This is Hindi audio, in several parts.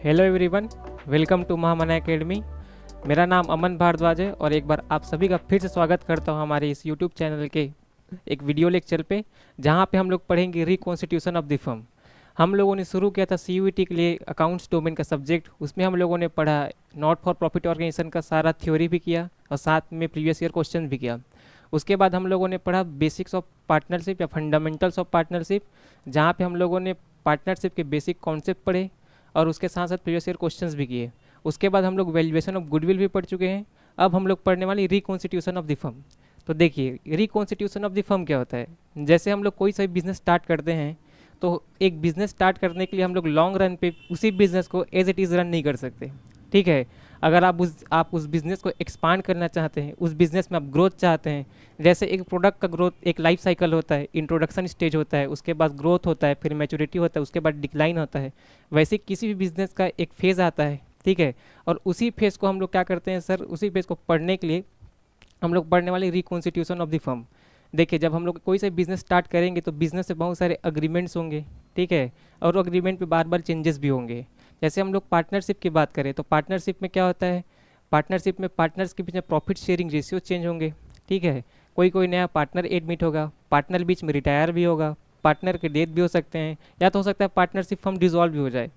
Hello everyone, welcome to Mahamana academy. मेरा नाम अमन भारद्वाज है और एक बार आप सभी का फिर से स्वागत करता हूं हमारे इस यूट्यूब चैनल के एक वीडियो लेक्चर पे, जहां पे हम लोग पढ़ेंगे रिकॉन्स्टिट्यूशन ऑफ द फर्म। हम लोगों ने शुरू किया था सीयूईटी के लिए अकाउंट्स डोमेन का सब्जेक्ट। उसमें हम लोगों ने पढ़ा नॉट फॉर प्रॉफिट ऑर्गेनाइजेशन का सारा थ्योरी भी किया और साथ में प्रीवियस ईयर क्वेश्चन भी किया। उसके बाद हम लोगों ने पढ़ा बेसिक्स ऑफ पार्टनरशिप या फंडामेंटल्स ऑफ पार्टनरशिप, जहाँ पे हम लोगों ने पार्टनरशिप के बेसिक कॉन्सेप्ट पढ़े और उसके साथ साथ प्रीवियस ईयर क्वेश्चंस भी किए। उसके बाद हम लोग वैल्यूएशन ऑफ गुडविल भी पढ़ चुके हैं। अब हम लोग पढ़ने वाले रिकॉन्स्टिट्यूशन ऑफ द फर्म। तो देखिए, रिकॉन्स्टिट्यूशन ऑफ द फर्म क्या होता है। जैसे हम लोग कोई सा बिजनेस स्टार्ट करते हैं, तो एक बिजनेस स्टार्ट करने के लिए हम लोग लॉन्ग रन पे उसी बिजनेस को एज इट इज़ रन नहीं कर सकते। ठीक है, अगर आप उस बिज़नेस को एक्सपांड करना चाहते हैं, उस बिज़नेस में आप ग्रोथ चाहते हैं। जैसे एक प्रोडक्ट का ग्रोथ एक लाइफ साइकिल होता है, इंट्रोडक्शन स्टेज होता है, उसके बाद ग्रोथ होता है, फिर मैच्योरिटी होता है, उसके बाद डिक्लाइन होता है। वैसे किसी भी बिज़नेस का एक फेज़ आता है, ठीक है। और उसी फेज़ को हम लोग क्या करते हैं सर, उसी फेज़ को पढ़ने के लिए हम लोग पढ़ने वाले रिकॉन्स्टिट्यूशन ऑफ द फर्म। देखिए, जब हम लोग कोई सा बिज़नेस स्टार्ट करेंगे तो बिज़नेस से बहुत सारे अग्रीमेंट्स होंगे, ठीक है। और अग्रीमेंट पे बार बार चेंजेस भी होंगे। जैसे हम लोग पार्टनरशिप की बात करें तो पार्टनरशिप में क्या होता है, पार्टनरशिप में पार्टनर्स के बीच में प्रॉफिट शेयरिंग रेशियो चेंज होंगे, ठीक है। कोई कोई नया पार्टनर एडमिट होगा, पार्टनर बीच में रिटायर भी होगा, पार्टनर के डेथ भी हो सकते हैं, या तो हो सकता है पार्टनरशिप फर्म डिसॉल्व भी हो जाए।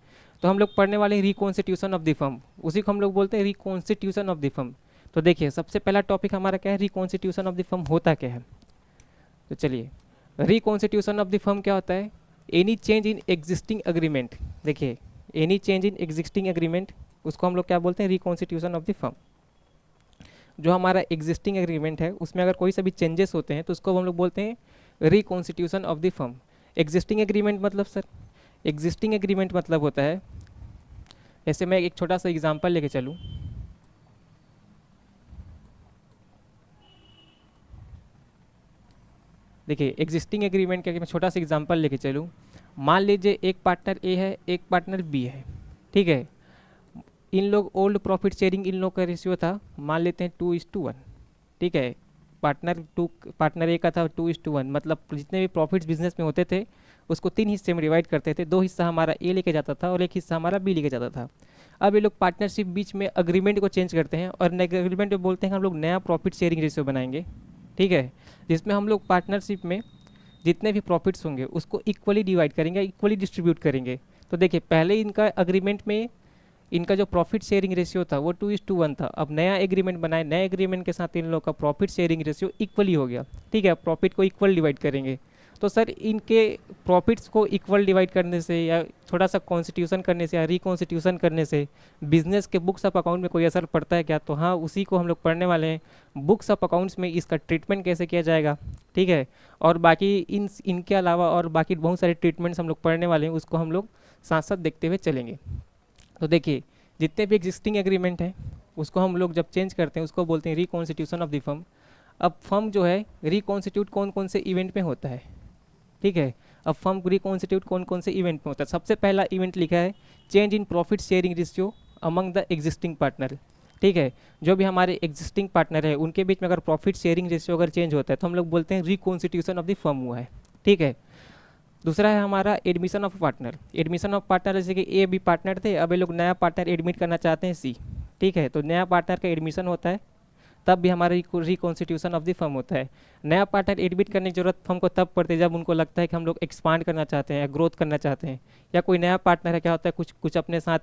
तो हम लोग पढ़ने वाले हैं रिकॉन्स्टिट्यूशन ऑफ द फर्म, उसी को हम लोग बोलते हैं रिकॉन्स्टिट्यूशन ऑफ द फर्म। तो देखिए, सबसे पहला टॉपिक हमारा क्या है, रिकॉन्स्टिट्यूशन ऑफ द फर्म होता क्या है। तो चलिए, रिकॉन्स्टिट्यूशन ऑफ द फर्म क्या होता है, any change in existing agreement. देखिए, any change in existing agreement, उसको हम लोग क्या बोलते हैं, रिकॉन्स्टिट्यूशन ऑफ द फर्म। जो हमारा एग्जिस्टिंग एग्रीमेंट है उसमें अगर कोई सा भी चेंजेस होते हैं तो उसको हम लोग बोलते हैं reconstitution of the firm. Existing agreement मतलब सर, एग्जिस्टिंग एग्रीमेंट मतलब होता है, ऐसे मैं एक छोटा सा एग्जांपल लेके चलूँ। देखिए, एग्जिस्टिंग एग्रीमेंट का मैं छोटा सा एग्जांपल लेके चलूँ। मान लीजिए एक पार्टनर ए है, एक पार्टनर बी है, ठीक है। इन लोग ओल्ड प्रॉफिट शेयरिंग इन लोग का रेशियो था, मान लेते हैं 2:1, ठीक है। पार्टनर ए का था 2:1, मतलब जितने भी प्रॉफिट्स बिजनेस में होते थे उसको 3 हिस्से में डिवाइड करते थे। 2 हिस्सा हमारा ए लेके जाता था और 1 हिस्सा हमारा बी लेके जाता था। अब ये लोग पार्टनरशिप बीच में अग्रीमेंट को चेंज करते हैं और अग्रीमेंट में बोलते हैं हम लोग नया प्रॉफिट शेयरिंग रेशियो बनाएंगे, ठीक है। जिसमें हम लोग पार्टनरशिप में जितने भी प्रॉफिट्स होंगे उसको इक्वली डिवाइड करेंगे, इक्वली डिस्ट्रीब्यूट करेंगे। तो देखिए, पहले इनका अग्रीमेंट में इनका जो प्रॉफिट शेयरिंग रेशियो था वो 2:1 था। अब नया एग्रीमेंट बनाए, नए एग्रीमेंट के साथ इन लोगों का प्रॉफिट शेयरिंग रेशियो इक्वली हो गया, ठीक है। प्रॉफिट को इक्वल डिवाइड करेंगे। तो सर, इनके प्रॉफिट्स को इक्वल डिवाइड करने से या थोड़ा सा कॉन्स्टिट्यूशन करने से या रिकॉन्स्टिट्यूशन करने से बिजनेस के बुक्स ऑफ अकाउंट में कोई असर पड़ता है क्या, तो हाँ, उसी को हम लोग पढ़ने वाले हैं। बुक्स ऑफ अकाउंट्स में इसका ट्रीटमेंट कैसे किया जाएगा, ठीक है। और बाकी इनके अलावा और बाकी बहुत सारे ट्रीटमेंट्स हम लोग पढ़ने वाले हैं, उसको हम लोग साथ साथ देखते हुए चलेंगे। तो देखिए, जितने भी एग्जिस्टिंग एग्रीमेंट हैं उसको हम लोग जब चेंज करते हैं उसको बोलते हैं रिकॉन्स्टिट्यूशन ऑफ द फर्म। अब फर्म जो है रिकॉन्स्टिट्यूट कौन कौन से इवेंट में होता है, ठीक है। अब फर्म रिकॉन्स्टिट्यूट कौन कौन से इवेंट में होता है। सबसे पहला इवेंट लिखा है change in profit sharing ratio among the existing partner, ठीक है। जो भी हमारे एग्जिस्टिंग पार्टनर है उनके बीच में अगर प्रॉफिट शेयरिंग रेशियो अगर चेंज होता है तो हम लोग बोलते हैं रिकॉन्स्टिट्यूशन ऑफ द फर्म हुआ है, ठीक है। दूसरा है हमारा admission of partner. Admission of partner, जैसे कि ए भी पार्टनर थे, अब ये लोग नया पार्टनर एडमिट करना चाहते हैं सी, ठीक है। तो नया पार्टनर का एडमिशन होता है, तब भी हमारा रिकॉन्स्टिट्यूशन ऑफ द फर्म होता है। नया पार्टनर एडमिट करने की जरूरत फर्म को तब पड़ती है जब उनको लगता है कि हम लोग एक्सपांड करना चाहते हैं या ग्रोथ करना चाहते हैं, या कोई नया पार्टनर है क्या होता है कुछ कुछ अपने साथ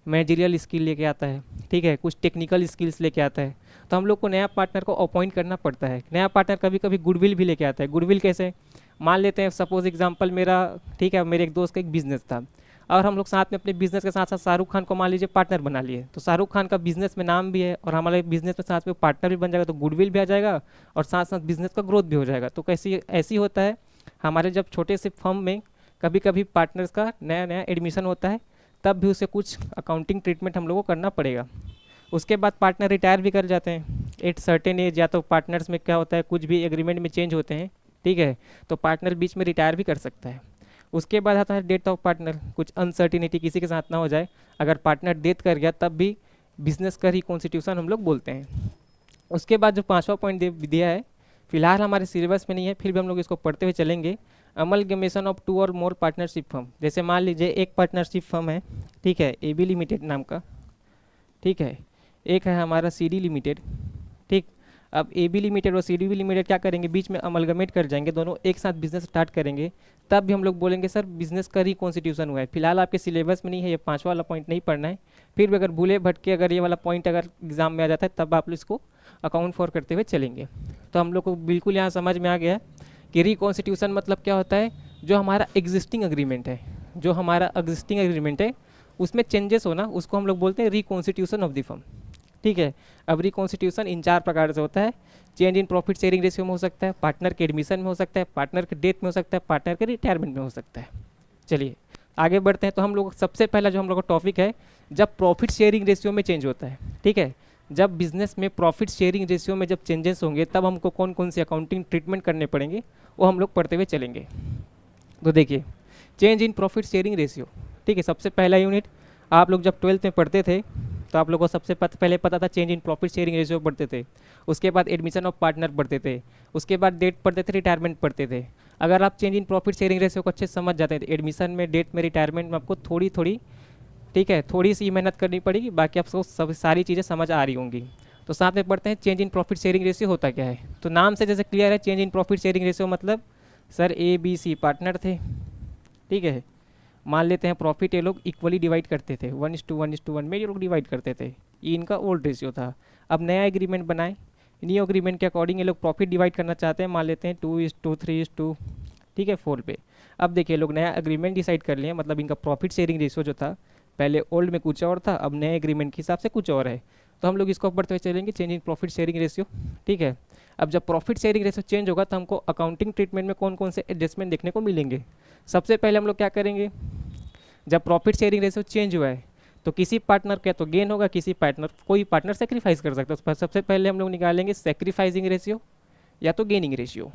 मैनेजरियल स्किल लेके आता है, ठीक है, कुछ टेक्निकल स्किल्स लेके आता है। तो हम लोग को नया पार्टनर को अपॉइंट करना पड़ता है। नया पार्टनर कभी कभी गुडविल भी लेके आता है। गुडविल कैसे, मान लेते हैं सपोज एग्जांपल मेरा, ठीक है, मेरे एक दोस्त का एक बिज़नेस था और हम लोग साथ में अपने बिज़नेस के साथ साथ शाहरुख खान को मान लीजिए पार्टनर बना लिए। तो शाहरुख खान का बिज़नेस में नाम भी है और हमारे बिज़नेस में साथ में पार्टनर भी बन जाएगा, तो गुडविल भी आ जाएगा और साथ साथ बिज़नेस का ग्रोथ भी हो जाएगा। तो कैसी ऐसी होता है हमारे जब छोटे से फर्म में कभी कभी पार्टनर्स का नया नया एडमिशन होता है, तब भी उसे कुछ अकाउंटिंग ट्रीटमेंट हम लोगों को करना पड़ेगा। उसके बाद पार्टनर रिटायर भी कर जाते हैं एट सर्टेन एज, या तो पार्टनर्स में क्या होता है कुछ भी एग्रीमेंट में चेंज होते हैं, ठीक है, तो पार्टनर बीच में रिटायर भी कर सकता है। उसके बाद आता है डेथ ऑफ पार्टनर, कुछ अनसर्टिनिटी किसी के साथ ना हो जाए, अगर पार्टनर डेथ कर गया तब भी बिजनेस का रिकॉन्स्टिट्यूशन हम लोग बोलते हैं। उसके बाद जो 5वां पॉइंट दिया है, फिलहाल हमारे सिलेबस में नहीं है, फिर भी हम लोग इसको पढ़ते हुए चलेंगे। अमलगमेशन ऑफ टू और मोर पार्टनरशिप फर्म, जैसे मान लीजिए एक पार्टनरशिप फर्म है, ठीक है, AB लिमिटेड नाम का, ठीक है, एक है हमारा CD लिमिटेड, ठीक। अब AB लिमिटेड और CD लिमिटेड क्या करेंगे, बीच में अमलगमेट कर जाएंगे, दोनों एक साथ बिजनेस स्टार्ट करेंगे, तब भी हम लोग बोलेंगे सर बिजनेस का रिकॉन्स्टिट्यूशन हुआ है। फिलहाल आपके सिलेबस में नहीं है, ये 5वां वाला पॉइंट नहीं पढ़ना है, फिर भी अगर भूले भटके अगर ये वाला पॉइंट अगर एग्जाम में आ जाता है तब आप इसको अकाउंट फॉर करते हुए चलेंगे। तो हम लोग को बिल्कुल यहाँ समझ में आ गया कि रिकॉन्स्टिट्यूशन मतलब क्या होता है, जो हमारा एग्जिस्टिंग एग्रीमेंट है, जो हमारा एग्जिस्टिंग एग्रीमेंट है उसमें चेंजेस होना, उसको हम लोग बोलते हैं रिकॉन्स्टिट्यूशन ऑफ द फर्म, ठीक है। अब रिकॉन्स्टिट्यूशन इन 4 प्रकार से होता है। Change in profit sharing ratio में हो सकता है, पार्टनर के एडमिशन में हो सकता है, पार्टनर के डेथ में हो सकता है, पार्टनर के रिटायरमेंट में हो सकता है। चलिए आगे बढ़ते हैं। तो हम लोग सबसे पहला जो हम लोग का टॉपिक है, जब प्रॉफिट शेयरिंग रेशियो में चेंज होता है, ठीक है, जब बिजनेस में प्रॉफिट शेयरिंग रेशियो में जब चेंजेस होंगे तब हमको कौन कौन से अकाउंटिंग ट्रीटमेंट करने पड़ेंगे वो हम लोग पढ़ते हुए चलेंगे। तो देखिए change in profit sharing ratio, ठीक है, सबसे पहला यूनिट आप लोग जब 12th में पढ़ते थे तो आप लोगों को सबसे पहले पता था change in profit sharing ratio पढ़ते थे, उसके बाद एडमिशन ऑफ पार्टनर पढ़ते थे, उसके बाद डेट पढ़ते थे, रिटायरमेंट पढ़ते थे। अगर आप change in profit sharing ratio को अच्छे से समझ जाते हैं, एडमिशन में, डेट में, रिटायरमेंट में आपको थोड़ी थोड़ी, ठीक है, थोड़ी सी मेहनत करनी पड़ेगी, बाकी आपको सब सारी चीज़ें समझ आ रही होंगी। तो साथ में पढ़ते हैं change in profit sharing ratio होता क्या है। तो नाम से जैसे क्लियर है, change in profit sharing ratio मतलब सर ABC पार्टनर थे, ठीक है, मान लेते हैं प्रॉफिट ये लोग इक्वली डिवाइड करते थे, 1:1:1 में ये लोग डिवाइड करते थे, ये इनका ओल्ड रेशियो था। अब नया एग्रीमेंट बनाए, न्यू एग्रीमेंट के अकॉर्डिंग ये लोग प्रॉफिट डिवाइड करना चाहते हैं, मान लेते हैं 2:3:2, ठीक है, 4 पे। अब देखिए लोग नया एग्रीमेंट डिसाइड कर लिए, मतलब इनका प्रॉफिट शेयरिंग रेशियो जो था पहले ओल्ड में कुछ और था, अब नए एग्रीमेंट के हिसाब से कुछ और है। तो हम लोग इसको बढ़ते हुए चलेंगे, change in profit sharing ratio, ठीक है। अब जब प्रॉफिट शेयरिंग रेशियो चेंज होगा तो हमको अकाउंटिंग ट्रीटमेंट में कौन कौन से एडजस्टमेंट देखने को मिलेंगे। सबसे पहले हम लोग क्या करेंगे, जब प्रॉफिट शेयरिंग रेशियो चेंज हुआ है तो किसी पार्टनर का तो गेन होगा, किसी पार्टनर, कोई पार्टनर सेक्रीफाइस कर सकता है, तो सबसे पहले हम लोग निकालेंगे सेक्रीफाइसिंग रेशियो या तो गेनिंग रेशियो,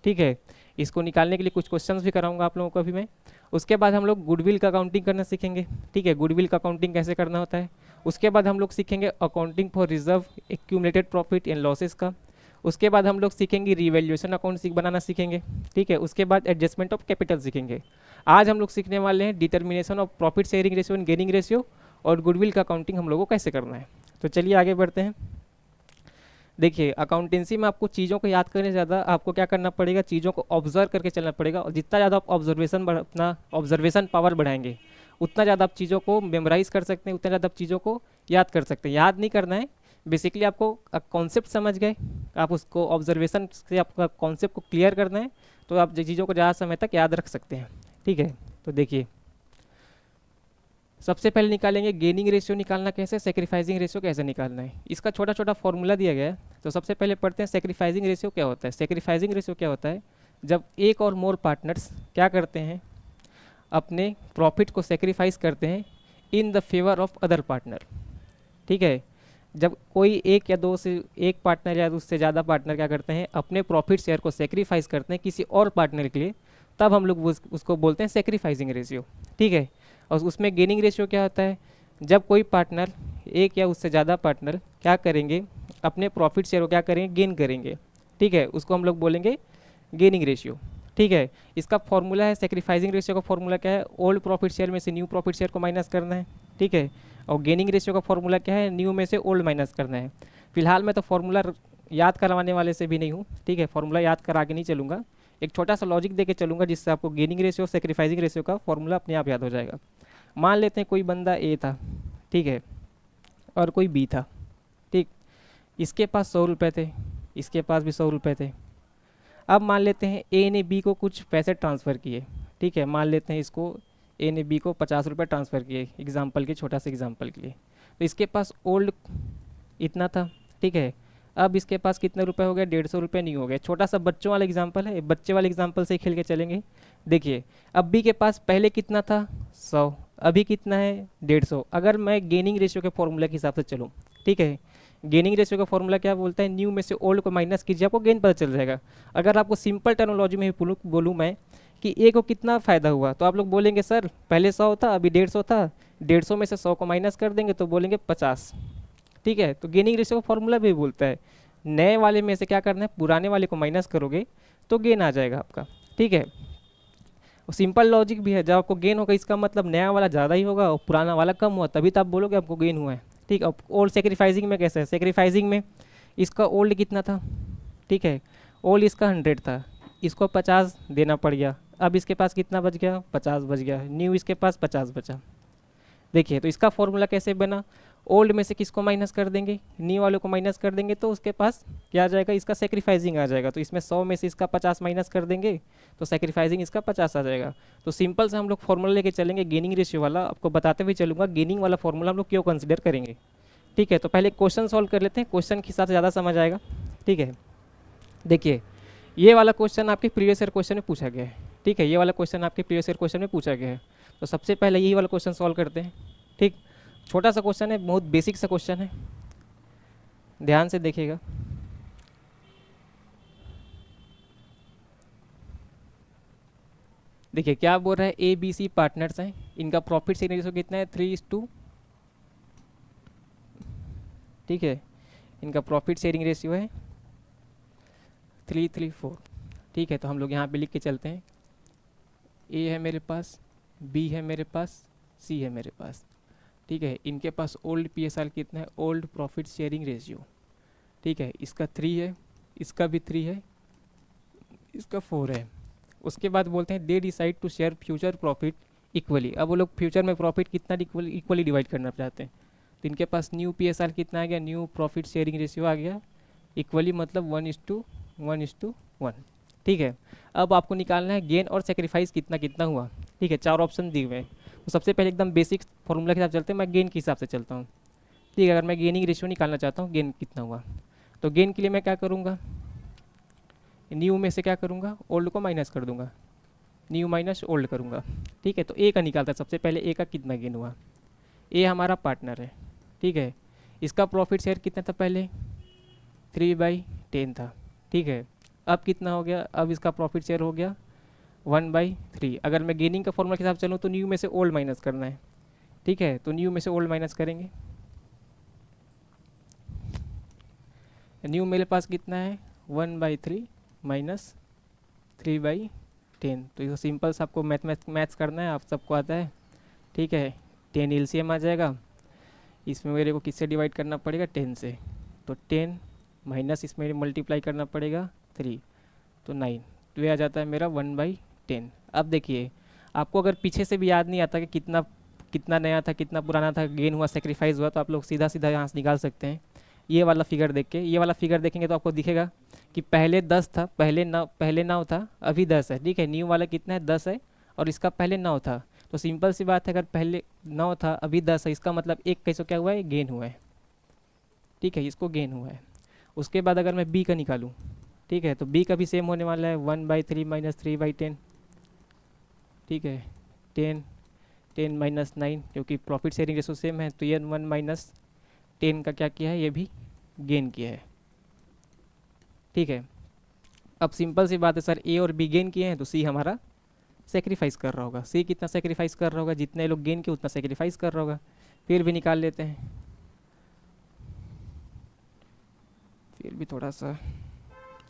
ठीक है। इसको निकालने के लिए कुछ क्वेश्चंस भी कराऊंगा आप लोगों को अभी मैं। उसके बाद हम लोग गुडविल का अकाउंटिंग करना सीखेंगे, ठीक है, गुडविल का अकाउंटिंग कैसे करना होता है। उसके बाद हम लोग सीखेंगे accounting for reserve accumulated profit and losses का। उसके बाद हम लोग सीखेंगे रिवैल्यूएशन अकाउंट बनाना सीखेंगे, ठीक है। उसके बाद एडजस्टमेंट ऑफ कैपिटल सीखेंगे। आज हम लोग सीखने वाले हैं determination of profit sharing ratio and gaining ratio और गुडविल का अकाउंटिंग हम लोगों को कैसे करना है। तो चलिए आगे बढ़ते हैं। देखिए अकाउंटेंसी में आपको चीज़ों को याद करने से ज़्यादा आपको क्या करना पड़ेगा, चीज़ों को ऑब्जर्व करके चलना पड़ेगा, और जितना ज़्यादा आप अपना ऑब्जर्वेशन पावर बढ़ाएंगे उतना ज़्यादा आप चीज़ों को मेमोराइज कर सकते हैं, उतना ज़्यादा आप चीज़ों को याद कर सकते हैं। याद नहीं करना है, बेसिकली आपको कॉन्सेप्ट समझ गए, आप उसको ऑब्जर्वेशन से आपका कॉन्सेप्ट को क्लियर करना है, तो आप चीज़ों को ज़्यादा समय तक याद रख सकते हैं, ठीक है। तो देखिए सबसे पहले निकालेंगे गेनिंग रेशियो, निकालना कैसे, सेक्रीफाइसिंग रेशियो कैसे निकालना है, इसका छोटा छोटा फॉर्मूला दिया गया है। तो सबसे पहले पढ़ते हैं सेक्रीफाइसिंग रेशियो क्या होता है। सेक्रीफाइसिंग रेशियो क्या होता है, जब एक और मोर पार्टनर्स क्या करते हैं, अपने प्रॉफिट को सेक्रीफाइस करते हैं in the favour of other partner, ठीक है। जब कोई एक या दो से एक पार्टनर या उससे ज़्यादा पार्टनर क्या करते हैं, अपने प्रॉफिट शेयर को सेक्रीफाइस करते हैं किसी और पार्टनर के लिए, तब हम लोग उसको बोलते हैं सेक्रीफाइसिंग रेशियो, ठीक है। और उसमें गेनिंग रेशियो क्या होता है, जब कोई पार्टनर, एक या उससे ज़्यादा पार्टनर क्या करेंगे, अपने प्रॉफिट शेयर को क्या करेंगे, गेन करेंगे, ठीक है, उसको हम लोग बोलेंगे गेनिंग रेशियो, ठीक है। इसका फॉर्मूला है, सेक्रीफाइसिंग रेशियो का फॉर्मूला क्या है, ओल्ड प्रॉफिट शेयर में से न्यू प्रॉफिट शेयर को माइनस करना है, ठीक है। और गेनिंग रेशियो का फॉर्मूला क्या है, न्यू में से ओल्ड माइनस करना है। फिलहाल मैं तो फॉर्मूला याद करवाने वाले से भी नहीं हूँ, ठीक है, फॉर्मूला याद करा के नहीं चलूँगा, एक छोटा सा लॉजिक दे के चलूँगा जिससे आपको गेनिंग रेशियो सेक्रीफाइसिंग रेशियो का फॉर्मूला अपने आप याद हो जाएगा। मान लेते हैं कोई बंदा ए था, ठीक है, और कोई बी था, ठीक, इसके पास 100 रुपये थे, इसके पास भी 100 रुपये थे। अब मान लेते हैं ए ने बी को कुछ पैसे ट्रांसफ़र किए, ठीक है, मान लेते हैं इसको ए ने बी को 50 रुपये ट्रांसफ़र किए, एग्जाम्पल के, छोटा सा एग्जाम्पल के लिए। तो इसके पास ओल्ड इतना था, ठीक है, अब इसके पास कितने रुपए हो गए, 150 रुपये नहीं हो गए। छोटा सा बच्चों वाला एग्जाम्पल है, बच्चे वाले एग्जाम्पल से ही खेल के चलेंगे। देखिए अब बी के पास पहले कितना था, 100, अभी कितना है, 150। अगर मैं गेनिंग रेशियो के फॉर्मूला के हिसाब से चलूँ, ठीक है, गेनिंग रेशियो का फॉर्मूला क्या बोलता है, न्यू में से ओल्ड को माइनस कीजिए, आपको गेन पता चल जाएगा। अगर आपको सिंपल टेक्नोलॉजी में बोलूँ मैं कि ए को कितना फ़ायदा हुआ, तो आप लोग बोलेंगे सर पहले 100 था अभी 150 था, 150 में से 100 को माइनस कर देंगे तो बोलेंगे 50, ठीक है। तो गेनिंग रेशियो का फॉर्मूला भी बोलता है नए वाले में से क्या करना है, पुराने वाले को माइनस करोगे तो गेन आ जाएगा आपका, ठीक है। और सिंपल लॉजिक भी है, जब आपको गेन होगा इसका मतलब नया वाला ज़्यादा ही होगा और पुराना वाला कम हुआ, तभी तो आप बोलोगे आपको गेन हुआ है। ठीक है, अब ओल्ड सेक्रीफाइसिंग में कैसे है, सेक्रीफाइसिंग में इसका ओल्ड कितना था, ठीक है, ओल्ड इसका 100 था, इसको 50 देना पड़ गया, अब इसके पास कितना बच गया, 50 बच गया, न्यू इसके पास 50 बचा। देखिए तो इसका फॉर्मूला कैसे बना, ओल्ड में से किसको माइनस कर देंगे, न्यू वाले को माइनस कर देंगे, तो उसके पास क्या आ जाएगा, इसका सेक्रीफाइसिंग आ जाएगा। तो इसमें 100 में से इसका 50 माइनस कर देंगे तो सेक्रीफाइसिंग इसका 50 आ जाएगा। तो सिंपल से हम लोग फॉर्मूला लेके चलेंगे गेनिंग रेशियो वाला, आपको बताते हुए चलूँगा गेनिंग वाला फॉर्मूला हम लोग क्यों कंसिडर करेंगे। ठीक है, तो पहले क्वेश्चन सॉल्व कर लेते हैं, क्वेश्चन के हिसाब से ज़्यादा समझ आएगा। ठीक है, देखिए ये वाला क्वेश्चन आपके प्रीवियस ईयर क्वेश्चन में पूछा गया है। ठीक है, ये वाला क्वेश्चन आपके प्रीवियस ईयर क्वेश्चन में पूछा गया है। तो सबसे पहले यही वाला क्वेश्चन सॉल्व करते हैं। ठीक, छोटा सा क्वेश्चन है, बहुत बेसिक सा क्वेश्चन है, ध्यान से देखिएगा। देखिए क्या बोल रहा है, ए बी सी पार्टनर्स हैं, इनका प्रॉफिट शेयरिंग रेशियो कितना है, 3:2। ठीक है, इनका प्रॉफिट शेयरिंग रेशियो है 3:3:4। ठीक है, तो हम लोग यहाँ पे लिख के चलते हैं, ए है मेरे पास, बी है मेरे पास, सी है मेरे पास। ठीक है, इनके पास ओल्ड PSR कितना है, ओल्ड प्रॉफिट शेयरिंग रेशियो। ठीक है, इसका 3 है, इसका भी 3 है, इसका 4 है। उसके बाद बोलते हैं they decide to share future profit equally. अब वो लोग फ्यूचर में प्रॉफिट कितना इक्वली डिवाइड करना चाहते हैं। तो इनके पास न्यू PSR कितना आ गया, न्यू प्रॉफिट शेयरिंग रेशियो आ गया इक्वली, मतलब 1:1:1। ठीक है, अब आपको निकालना है गेन और सेक्रीफाइस कितना कितना हुआ। ठीक है, 4 ऑप्शन दिए हुए हैं। तो सबसे पहले एकदम बेसिक फॉर्मूला के हिसाब चलते हैं, मैं गेन के हिसाब से चलता हूँ। ठीक है, अगर मैं गेनिंग रेशियो निकालना चाहता हूँ, गेन कितना हुआ, तो गेन के लिए मैं क्या करूँगा, न्यू में से क्या करूँगा, ओल्ड को माइनस कर दूंगा, न्यू माइनस ओल्ड करूँगा। ठीक है, तो ए का निकालता है सबसे पहले, ए का कितना गेन हुआ, ए हमारा पार्टनर है। ठीक है, इसका प्रॉफिट शेयर कितना था पहले, 3/10 था। ठीक है, अब कितना हो गया, अब इसका प्रॉफिट शेयर हो गया 1/3। अगर मैं गेनिंग का फॉर्मूला के हिसाब से चलूँ तो न्यू में से ओल्ड माइनस करना है। ठीक है, तो न्यू में से ओल्ड माइनस करेंगे, न्यू मेरे पास कितना है 1/3 माइनस 3/10। तो ये सिंपल सा आपको मैथ्स करना है, आप सबको आता है। ठीक है, 10 LCM आ जाएगा, इसमें मेरे को किससे डिवाइड करना पड़ेगा, 10 से। तो 10 माइनस इसमें मल्टीप्लाई करना पड़ेगा 3, तो 9। तो ये आ जाता है मेरा 1/10। अब देखिए आपको अगर पीछे से भी याद नहीं आता कि कितना कितना नया था, कितना पुराना था, गेन हुआ, सेक्रीफाइस हुआ, तो आप लोग सीधा सीधा यहाँ से निकाल सकते हैं। ये वाला फिगर देख के, ये वाला फिगर देखेंगे तो आपको दिखेगा कि पहले 10 था, पहले 9 था, अभी 10 है। ठीक है, न्यू वाला कितना है, 10 है, और इसका पहले 9 था। तो सिंपल सी बात है, अगर पहले 9 था अभी 10 है, इसका मतलब एक कैसे क्या हुआ है, गेन हुआ है। ठीक है, इसको गेन हुआ है। उसके बाद अगर मैं बी का निकालूँ, ठीक है, तो बी का भी सेम होने वाला है 1/3 माइनस 3/10। ठीक है, 10 माइनस 9, क्योंकि प्रॉफिट शेयरिंग रेशो सेम है, तो ये 1 माइनस 10 का क्या किया है, ये भी गेन किया है। ठीक है, अब सिंपल सी बात है सर, ए और बी गेन किए हैं तो सी हमारा सेक्रीफाइस कर रहा होगा। सी कितना सेक्रीफाइस कर रहा होगा, जितने लोग गेन किए उतना सेक्रीफाइस कर रहा होगा। फिर भी निकाल लेते हैं, फिर भी थोड़ा सा।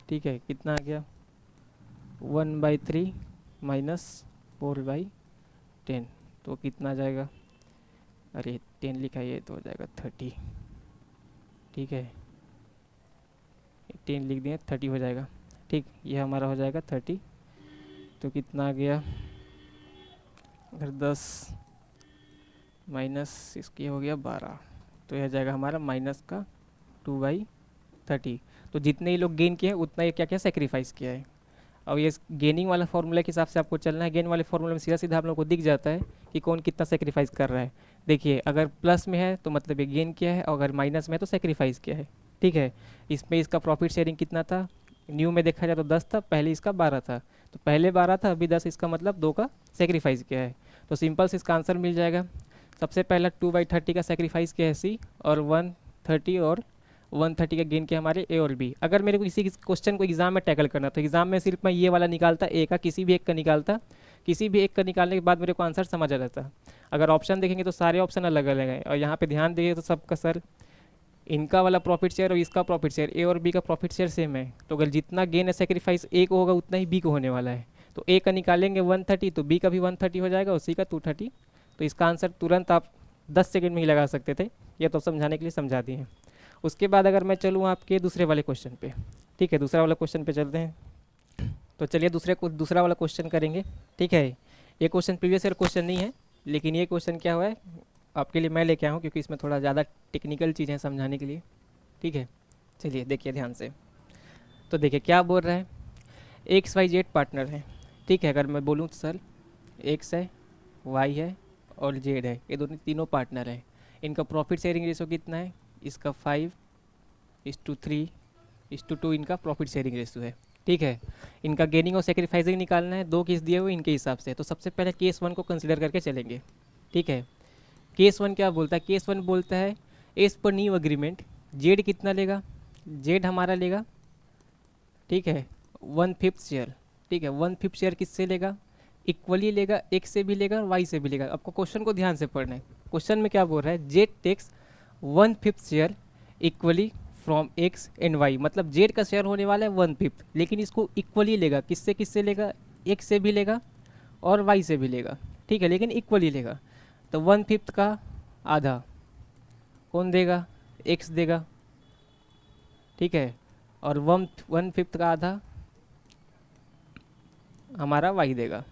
ठीक है, कितना आ गया, 1/3 माइनस 4/10, तो कितना आ जाएगा, अरे 10 लिखा है, ये तो हो जाएगा 30। ठीक है, 10 लिख दिए, 30 हो जाएगा। ठीक, ये हमारा हो जाएगा 30। तो कितना आ गया, अगर 10 माइनस इसकी हो गया 12, तो यह जाएगा हमारा माइनस का 2/30। तो जितने ही लोग गेन किए हैं उतना ये क्या क्या सेक्रीफाइस किया है। और ये गेनिंग वाला फॉर्मूला के हिसाब से आपको चलना है। गेन वाले फॉर्मूले में सीधा सीधा हम लोग को दिख जाता है कि कौन कितना सेक्रीफाइस कर रहा है। देखिए अगर प्लस में है तो मतलब ये गेन किया है, और अगर माइनस में है तो सेक्रीफाइस किया है। ठीक है, इसमें इसका प्रॉफिट शेयरिंग कितना था, न्यू में देखा जाए तो 10 था, पहले इसका 12 था, तो पहले 12 था अभी 10, इसका मतलब 2 का सेक्रीफाइस किया है। तो सिंपल से इसका आंसर मिल जाएगा। सबसे पहला 2/30 का सेक्रीफाइस किया है सी, और 130 का गेन किया हमारे ए और बी। अगर मेरे को इसी क्वेश्चन को एग्जाम में टैकल करना तो एग्जाम में सिर्फ मैं ये वाला निकालता, ए का किसी भी एक का निकालता, किसी भी एक का निकालने के बाद मेरे को आंसर समझ आ जाता। अगर ऑप्शन देखेंगे तो सारे ऑप्शन अलग अलग हैं, और यहाँ पे ध्यान दीजिए तो सबका सर इनका वाला प्रॉफिट शेयर और इसका प्रॉफिट शेयर, ए और बी का प्रॉफिट शेयर सेम है। तो अगर जितना गेन है सेक्रीफाइस ए को होगा उतना ही बी को होने वाला है। तो ए का निकालेंगे 130 तो बी का भी 130 हो जाएगा और सी का 230। तो इसका आंसर तुरंत आप 10 सेकंड में ही लगा सकते थे, ये तो समझाने के लिए समझा दिए हैं। उसके बाद अगर मैं चलूँ आपके दूसरे वाले क्वेश्चन पे, ठीक है, दूसरा वाला क्वेश्चन पे चलते हैं। तो चलिए दूसरा वाला क्वेश्चन करेंगे, ठीक है। ये क्वेश्चन प्रीवियस ईयर क्वेश्चन नहीं है, लेकिन ये क्वेश्चन क्या हुआ है आपके लिए मैं लेके आया हूँ, क्योंकि इसमें थोड़ा ज़्यादा टेक्निकल चीज़ें समझाने के लिए, ठीक है। चलिए देखिए ध्यान से। तो देखिए क्या बोल रहा है, एक्स वाई जेड पार्टनर है, ठीक है। अगर मैं बोलूँ तो सर एक्स है, वाई है और जेड है, ये दोनों तीनों पार्टनर हैं। इनका प्रॉफिट शेयरिंग रेशो कितना है, इसका 5:3:2 इनका प्रॉफिट शेयरिंग रेशो है, ठीक है। इनका गेनिंग और सेक्रीफाइसिंग निकालना है, 2 केस दिए हुए इनके हिसाब से। तो सबसे पहले केस 1 को कंसिडर करके चलेंगे, ठीक है। केस 1 क्या बोलता है, केस 1 बोलता है as per new agreement Z कितना लेगा, जेड हमारा लेगा, ठीक है, 1/5 शेयर, ठीक है। 1/5 शेयर किससे लेगा, इक्वली लेगा, एक्स से भी लेगा और वाई से भी लेगा। आपको क्वेश्चन को ध्यान से पढ़ना है। क्वेश्चन में क्या बोल रहा है, Z takes 1/5 share equally from X and Y, मतलब जेड का शेयर होने वाला है 1/5, लेकिन इसको इक्वली लेगा, किससे किससे लेगा, एक्स से भी लेगा और वाई से भी लेगा, ठीक है, लेकिन इक्वली लेगा। तो 1/5 का आधा कौन देगा, एक्स देगा, ठीक है, और 1/5 का आधा हमारा वाई देगा,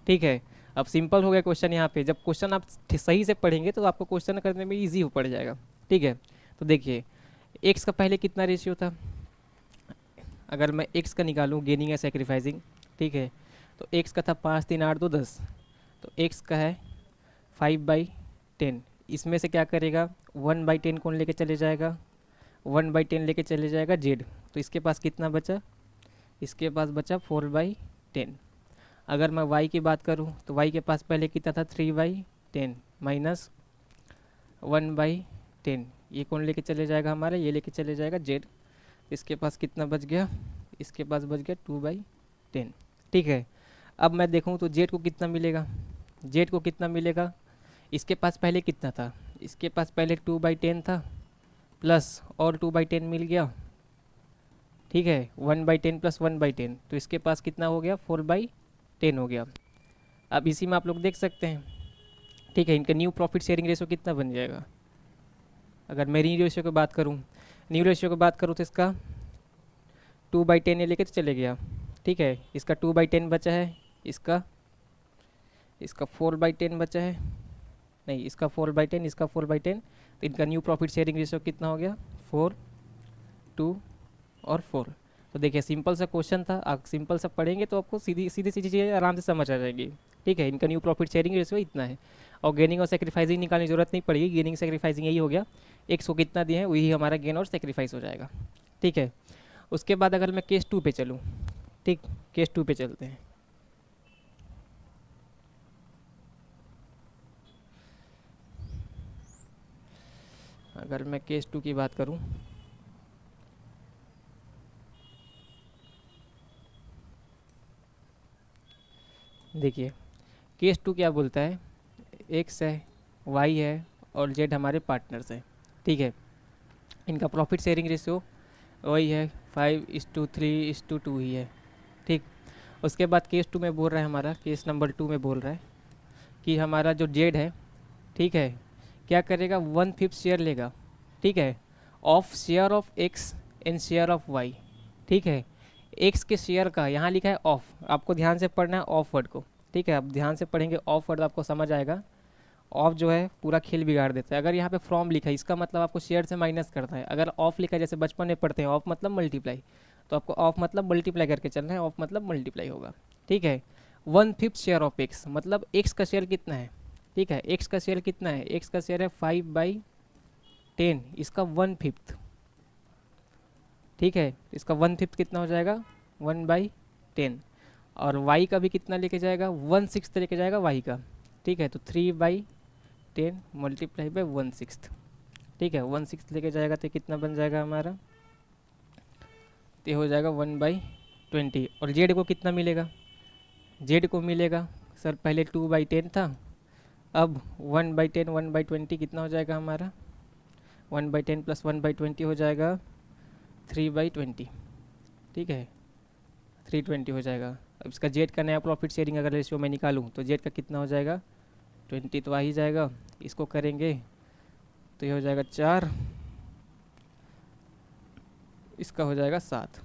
ठीक है। अब सिंपल हो गया क्वेश्चन यहाँ पे। जब क्वेश्चन आप सही से पढ़ेंगे तो आपको क्वेश्चन करने में इजी हो पड़ जाएगा, ठीक है। तो देखिए एक्स का पहले कितना रेशियो था, अगर मैं एक्स का निकालूँ गेनिंग या सेक्रीफाइसिंग, ठीक है, तो एक्स का था 5 3 8 2 10, तो एक्स का है 5/10। इसमें से क्या करेगा, 1/10 कौन लेके चले जाएगा, 1/10 लेके चले जाएगा जेड। तो इसके पास कितना बचा, इसके पास बचा 4/10। अगर मैं y की बात करूं तो y के पास पहले कितना था, 3/10 माइनस 1/10, ये कौन लेके चले जाएगा हमारा, ये लेके चले जाएगा जेड। इसके पास कितना बच गया, इसके पास बच गया 2/10, ठीक है। अब मैं देखूं तो जेड को कितना मिलेगा, जेड को कितना मिलेगा, इसके पास पहले कितना था, इसके पास पहले 2/10 था प्लस और 2/10 मिल गया, ठीक है, 1/10 प्लस 1/10, तो इसके पास कितना हो गया, 4/10 हो गया। अब इसी में आप लोग देख सकते हैं, ठीक है, इनका न्यू प्रॉफिट शेयरिंग रेशो कितना बन जाएगा। अगर मैं न्यू रेशियो की बात करूं, न्यू रेशियो की बात करूं तो इसका 2/10 ये लेके तो चले गया, ठीक है, इसका 2/10 बचा है, इसका 4/10 बचा है, नहीं इसका 4/10, इसका 4/10, तो इनका न्यू प्रॉफिट शेयरिंग रेशियो कितना हो गया, 4 2 और 4। तो देखिए सिंपल सा क्वेश्चन था, आप सिंपल सा पढ़ेंगे तो आपको सीधी सीधी सी चीज़ें आराम से समझ आ जाएगी, ठीक है। इनका न्यू प्रॉफिट शेयरिंग रेशियो इतना है और गेनिंग और सेक्रीफाइसिंग निकालने की जरूरत नहीं पड़ेगी, गेनिंग सेक्रीफाइसिंग यही हो गया, एक्स को कितना दिए हैं वही हमारा गेन और सेक्रीफाइस हो जाएगा, ठीक है। उसके बाद अगर मैं केस 2 पे चलूँ, ठीक, केस 2 पे चलते हैं। अगर मैं केस 2 की बात करूँ, देखिए केस 2 क्या बोलता है, एक्स है, वाई है और जेड हमारे पार्टनर्स हैं, ठीक है। इनका प्रॉफिट शेयरिंग रेशियो वही है 5:3:2 ही है, ठीक। उसके बाद केस 2 में बोल रहा है, हमारा केस नंबर 2 में बोल रहा है कि हमारा जो जेड है, ठीक है, क्या करेगा, 1/5 शेयर लेगा, ठीक है, of share of X and share of Y, ठीक है। एक्स के शेयर का यहाँ लिखा है ऑफ, आपको ध्यान से पढ़ना है ऑफ वर्ड को, ठीक है। आप ध्यान से पढ़ेंगे ऑफ वर्ड आपको समझ आएगा। ऑफ जो है पूरा खेल बिगाड़ देता है। अगर यहाँ पे फ्रॉम लिखा है इसका मतलब आपको शेयर से माइनस करता है। अगर ऑफ लिखा है जैसे बचपन में पढ़ते हैं ऑफ मतलब मल्टीप्लाई, तो आपको ऑफ मतलब मल्टीप्लाई करके चलना है, ऑफ मतलब मल्टीप्लाई होगा, ठीक है। 1/5 शेयर ऑफ एक्स मतलब एक्स का शेयर कितना है, ठीक है, एक्स का शेयर कितना है, एक्स का शेयर है 5/10, इसका 1/5, ठीक है, इसका 1/5 कितना हो जाएगा 1/10, और y का भी कितना लेके जाएगा 1/6 लेके जाएगा y का, ठीक है। तो 3/10 मल्टीप्लाई बाई 1/6, ठीक है, 1/6 लेके जाएगा तो कितना बन जाएगा हमारा, तो हो जाएगा 1/20। और जेड को कितना मिलेगा, जेड को मिलेगा सर पहले 2/10 था, अब 1/10 1/20 कितना हो जाएगा हमारा, 1/10 प्लस 1/20 हो जाएगा 3/20, ठीक है, 320 हो जाएगा। अब इसका जेड का नया प्रॉफिट शेयरिंग अगर रेशियो मैं निकालूँ तो जेड का कितना हो जाएगा, 20 तो आ ही जाएगा। इसको करेंगे तो ये हो जाएगा 4, इसका हो जाएगा 7।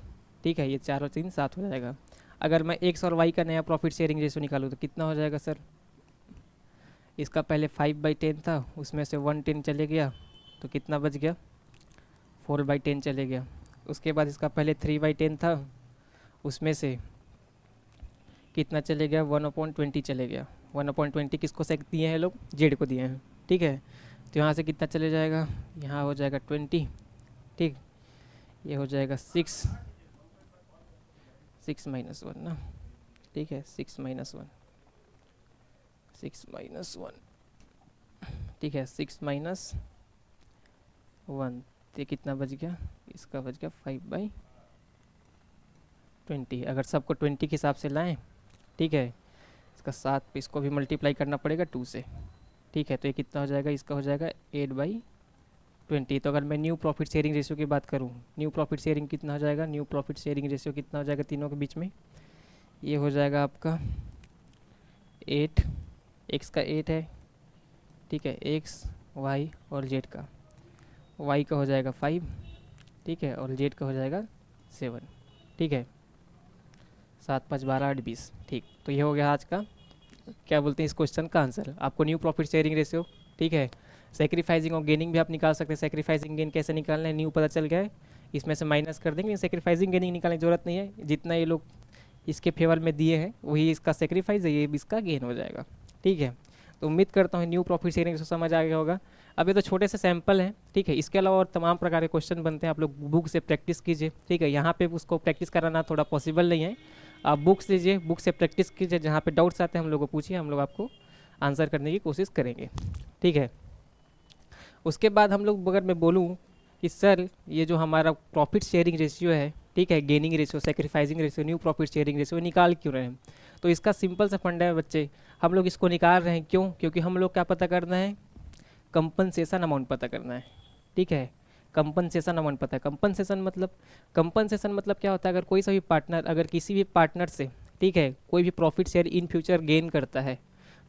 ठीक है, ये 4 और 3 7 हो जाएगा। अगर मैं एक्स और वाई का नया प्रॉफिट शेयरिंग रेशियो निकालूँ तो कितना हो जाएगा सर, इसका पहले 5/10 था, उसमें से 1/10 चले गया तो कितना बच गया, 4/10 चले गया। उसके बाद इसका पहले 3/10 था, उसमें से कितना चले गया, 1/20 चले गया। 1/20 किसको सेक दिए हैं लोग, जेड को दिए हैं। ठीक है, तो यहाँ से कितना चले जाएगा, यहाँ हो जाएगा 20। ठीक, ये हो जाएगा 6 -1 ना। ठीक है, 6 - 1, 6 - 1। ठीक है, 6 - 1 तो कितना बच गया, इसका बच गया 5/20। अगर सबको 20 के हिसाब से लाएं, ठीक है, इसका 7 पे इसको भी मल्टीप्लाई करना पड़ेगा 2 से। ठीक है, तो ये कितना हो जाएगा, इसका हो जाएगा 8/20। तो अगर मैं न्यू प्रॉफिट शेयरिंग रेशियो की बात करूँ, न्यू प्रॉफिट शेयरिंग कितना हो जाएगा, न्यू प्रॉफिट शेयरिंग रेशियो कितना हो जाएगा तीनों के बीच में, ये हो जाएगा आपका 8, एक्स का 8 है। ठीक है, एक्स, वाई और जेड का, वाई का हो जाएगा 5, ठीक है, और जेड का हो जाएगा 7। ठीक है, 7 5 12 8 20। ठीक, तो ये हो गया आज का क्या बोलते हैं इस क्वेश्चन का आंसर। आपको न्यू प्रॉफिट शेयरिंग रेशियो, ठीक है, सेक्रीफाइसिंग और गेनिंग भी आप निकाल सकते हैं। सेक्रीफाइसिंग गेन कैसे निकालना है, न्यू पता चल गया है, इसमें से माइनस कर देंगे। सेक्रीफाइसिंग गेनिंग निकालने की जरूरत नहीं है, जितना ये लोग इसके फेवर में दिए हैं वही इसका सेक्रीफाइस है, ये भी इसका गेन हो जाएगा। ठीक है, तो उम्मीद करता हूँ न्यू प्रॉफिट शेयरिंग रेशियो समझ आ गया होगा। अब ये तो छोटे से सैंपल हैं, ठीक है, इसके अलावा और तमाम प्रकार के क्वेश्चन बनते हैं, आप लोग बुक से प्रैक्टिस कीजिए। ठीक है, यहाँ पे उसको प्रैक्टिस कराना थोड़ा पॉसिबल नहीं है, आप बुक्स लीजिए, बुक से प्रैक्टिस कीजिए, जहाँ पे डाउट्स आते हैं हम लोग को पूछिए, हम लोग आपको आंसर करने की कोशिश करेंगे। ठीक है, उसके बाद हम लोग अगर मैं बोलूँ कि सर ये जो हमारा प्रॉफिट शेयरिंग रेशियो है, ठीक है, gaining ratio, sacrificing ratio, new profit sharing ratio निकाल क्यों रहे हैं, तो इसका सिंपल सा फंडा है बच्चे, हम लोग इसको निकाल रहे हैं क्यों, क्योंकि हम लोग क्या पता करना है, कंपनसेशन अमाउंट पता करना है। ठीक है, कंपनसेशन अमाउंट पता है। कंपनसेशन मतलब क्या होता है, अगर कोई सा भी पार्टनर अगर किसी भी पार्टनर से, ठीक है, कोई भी profit share in future gain करता है,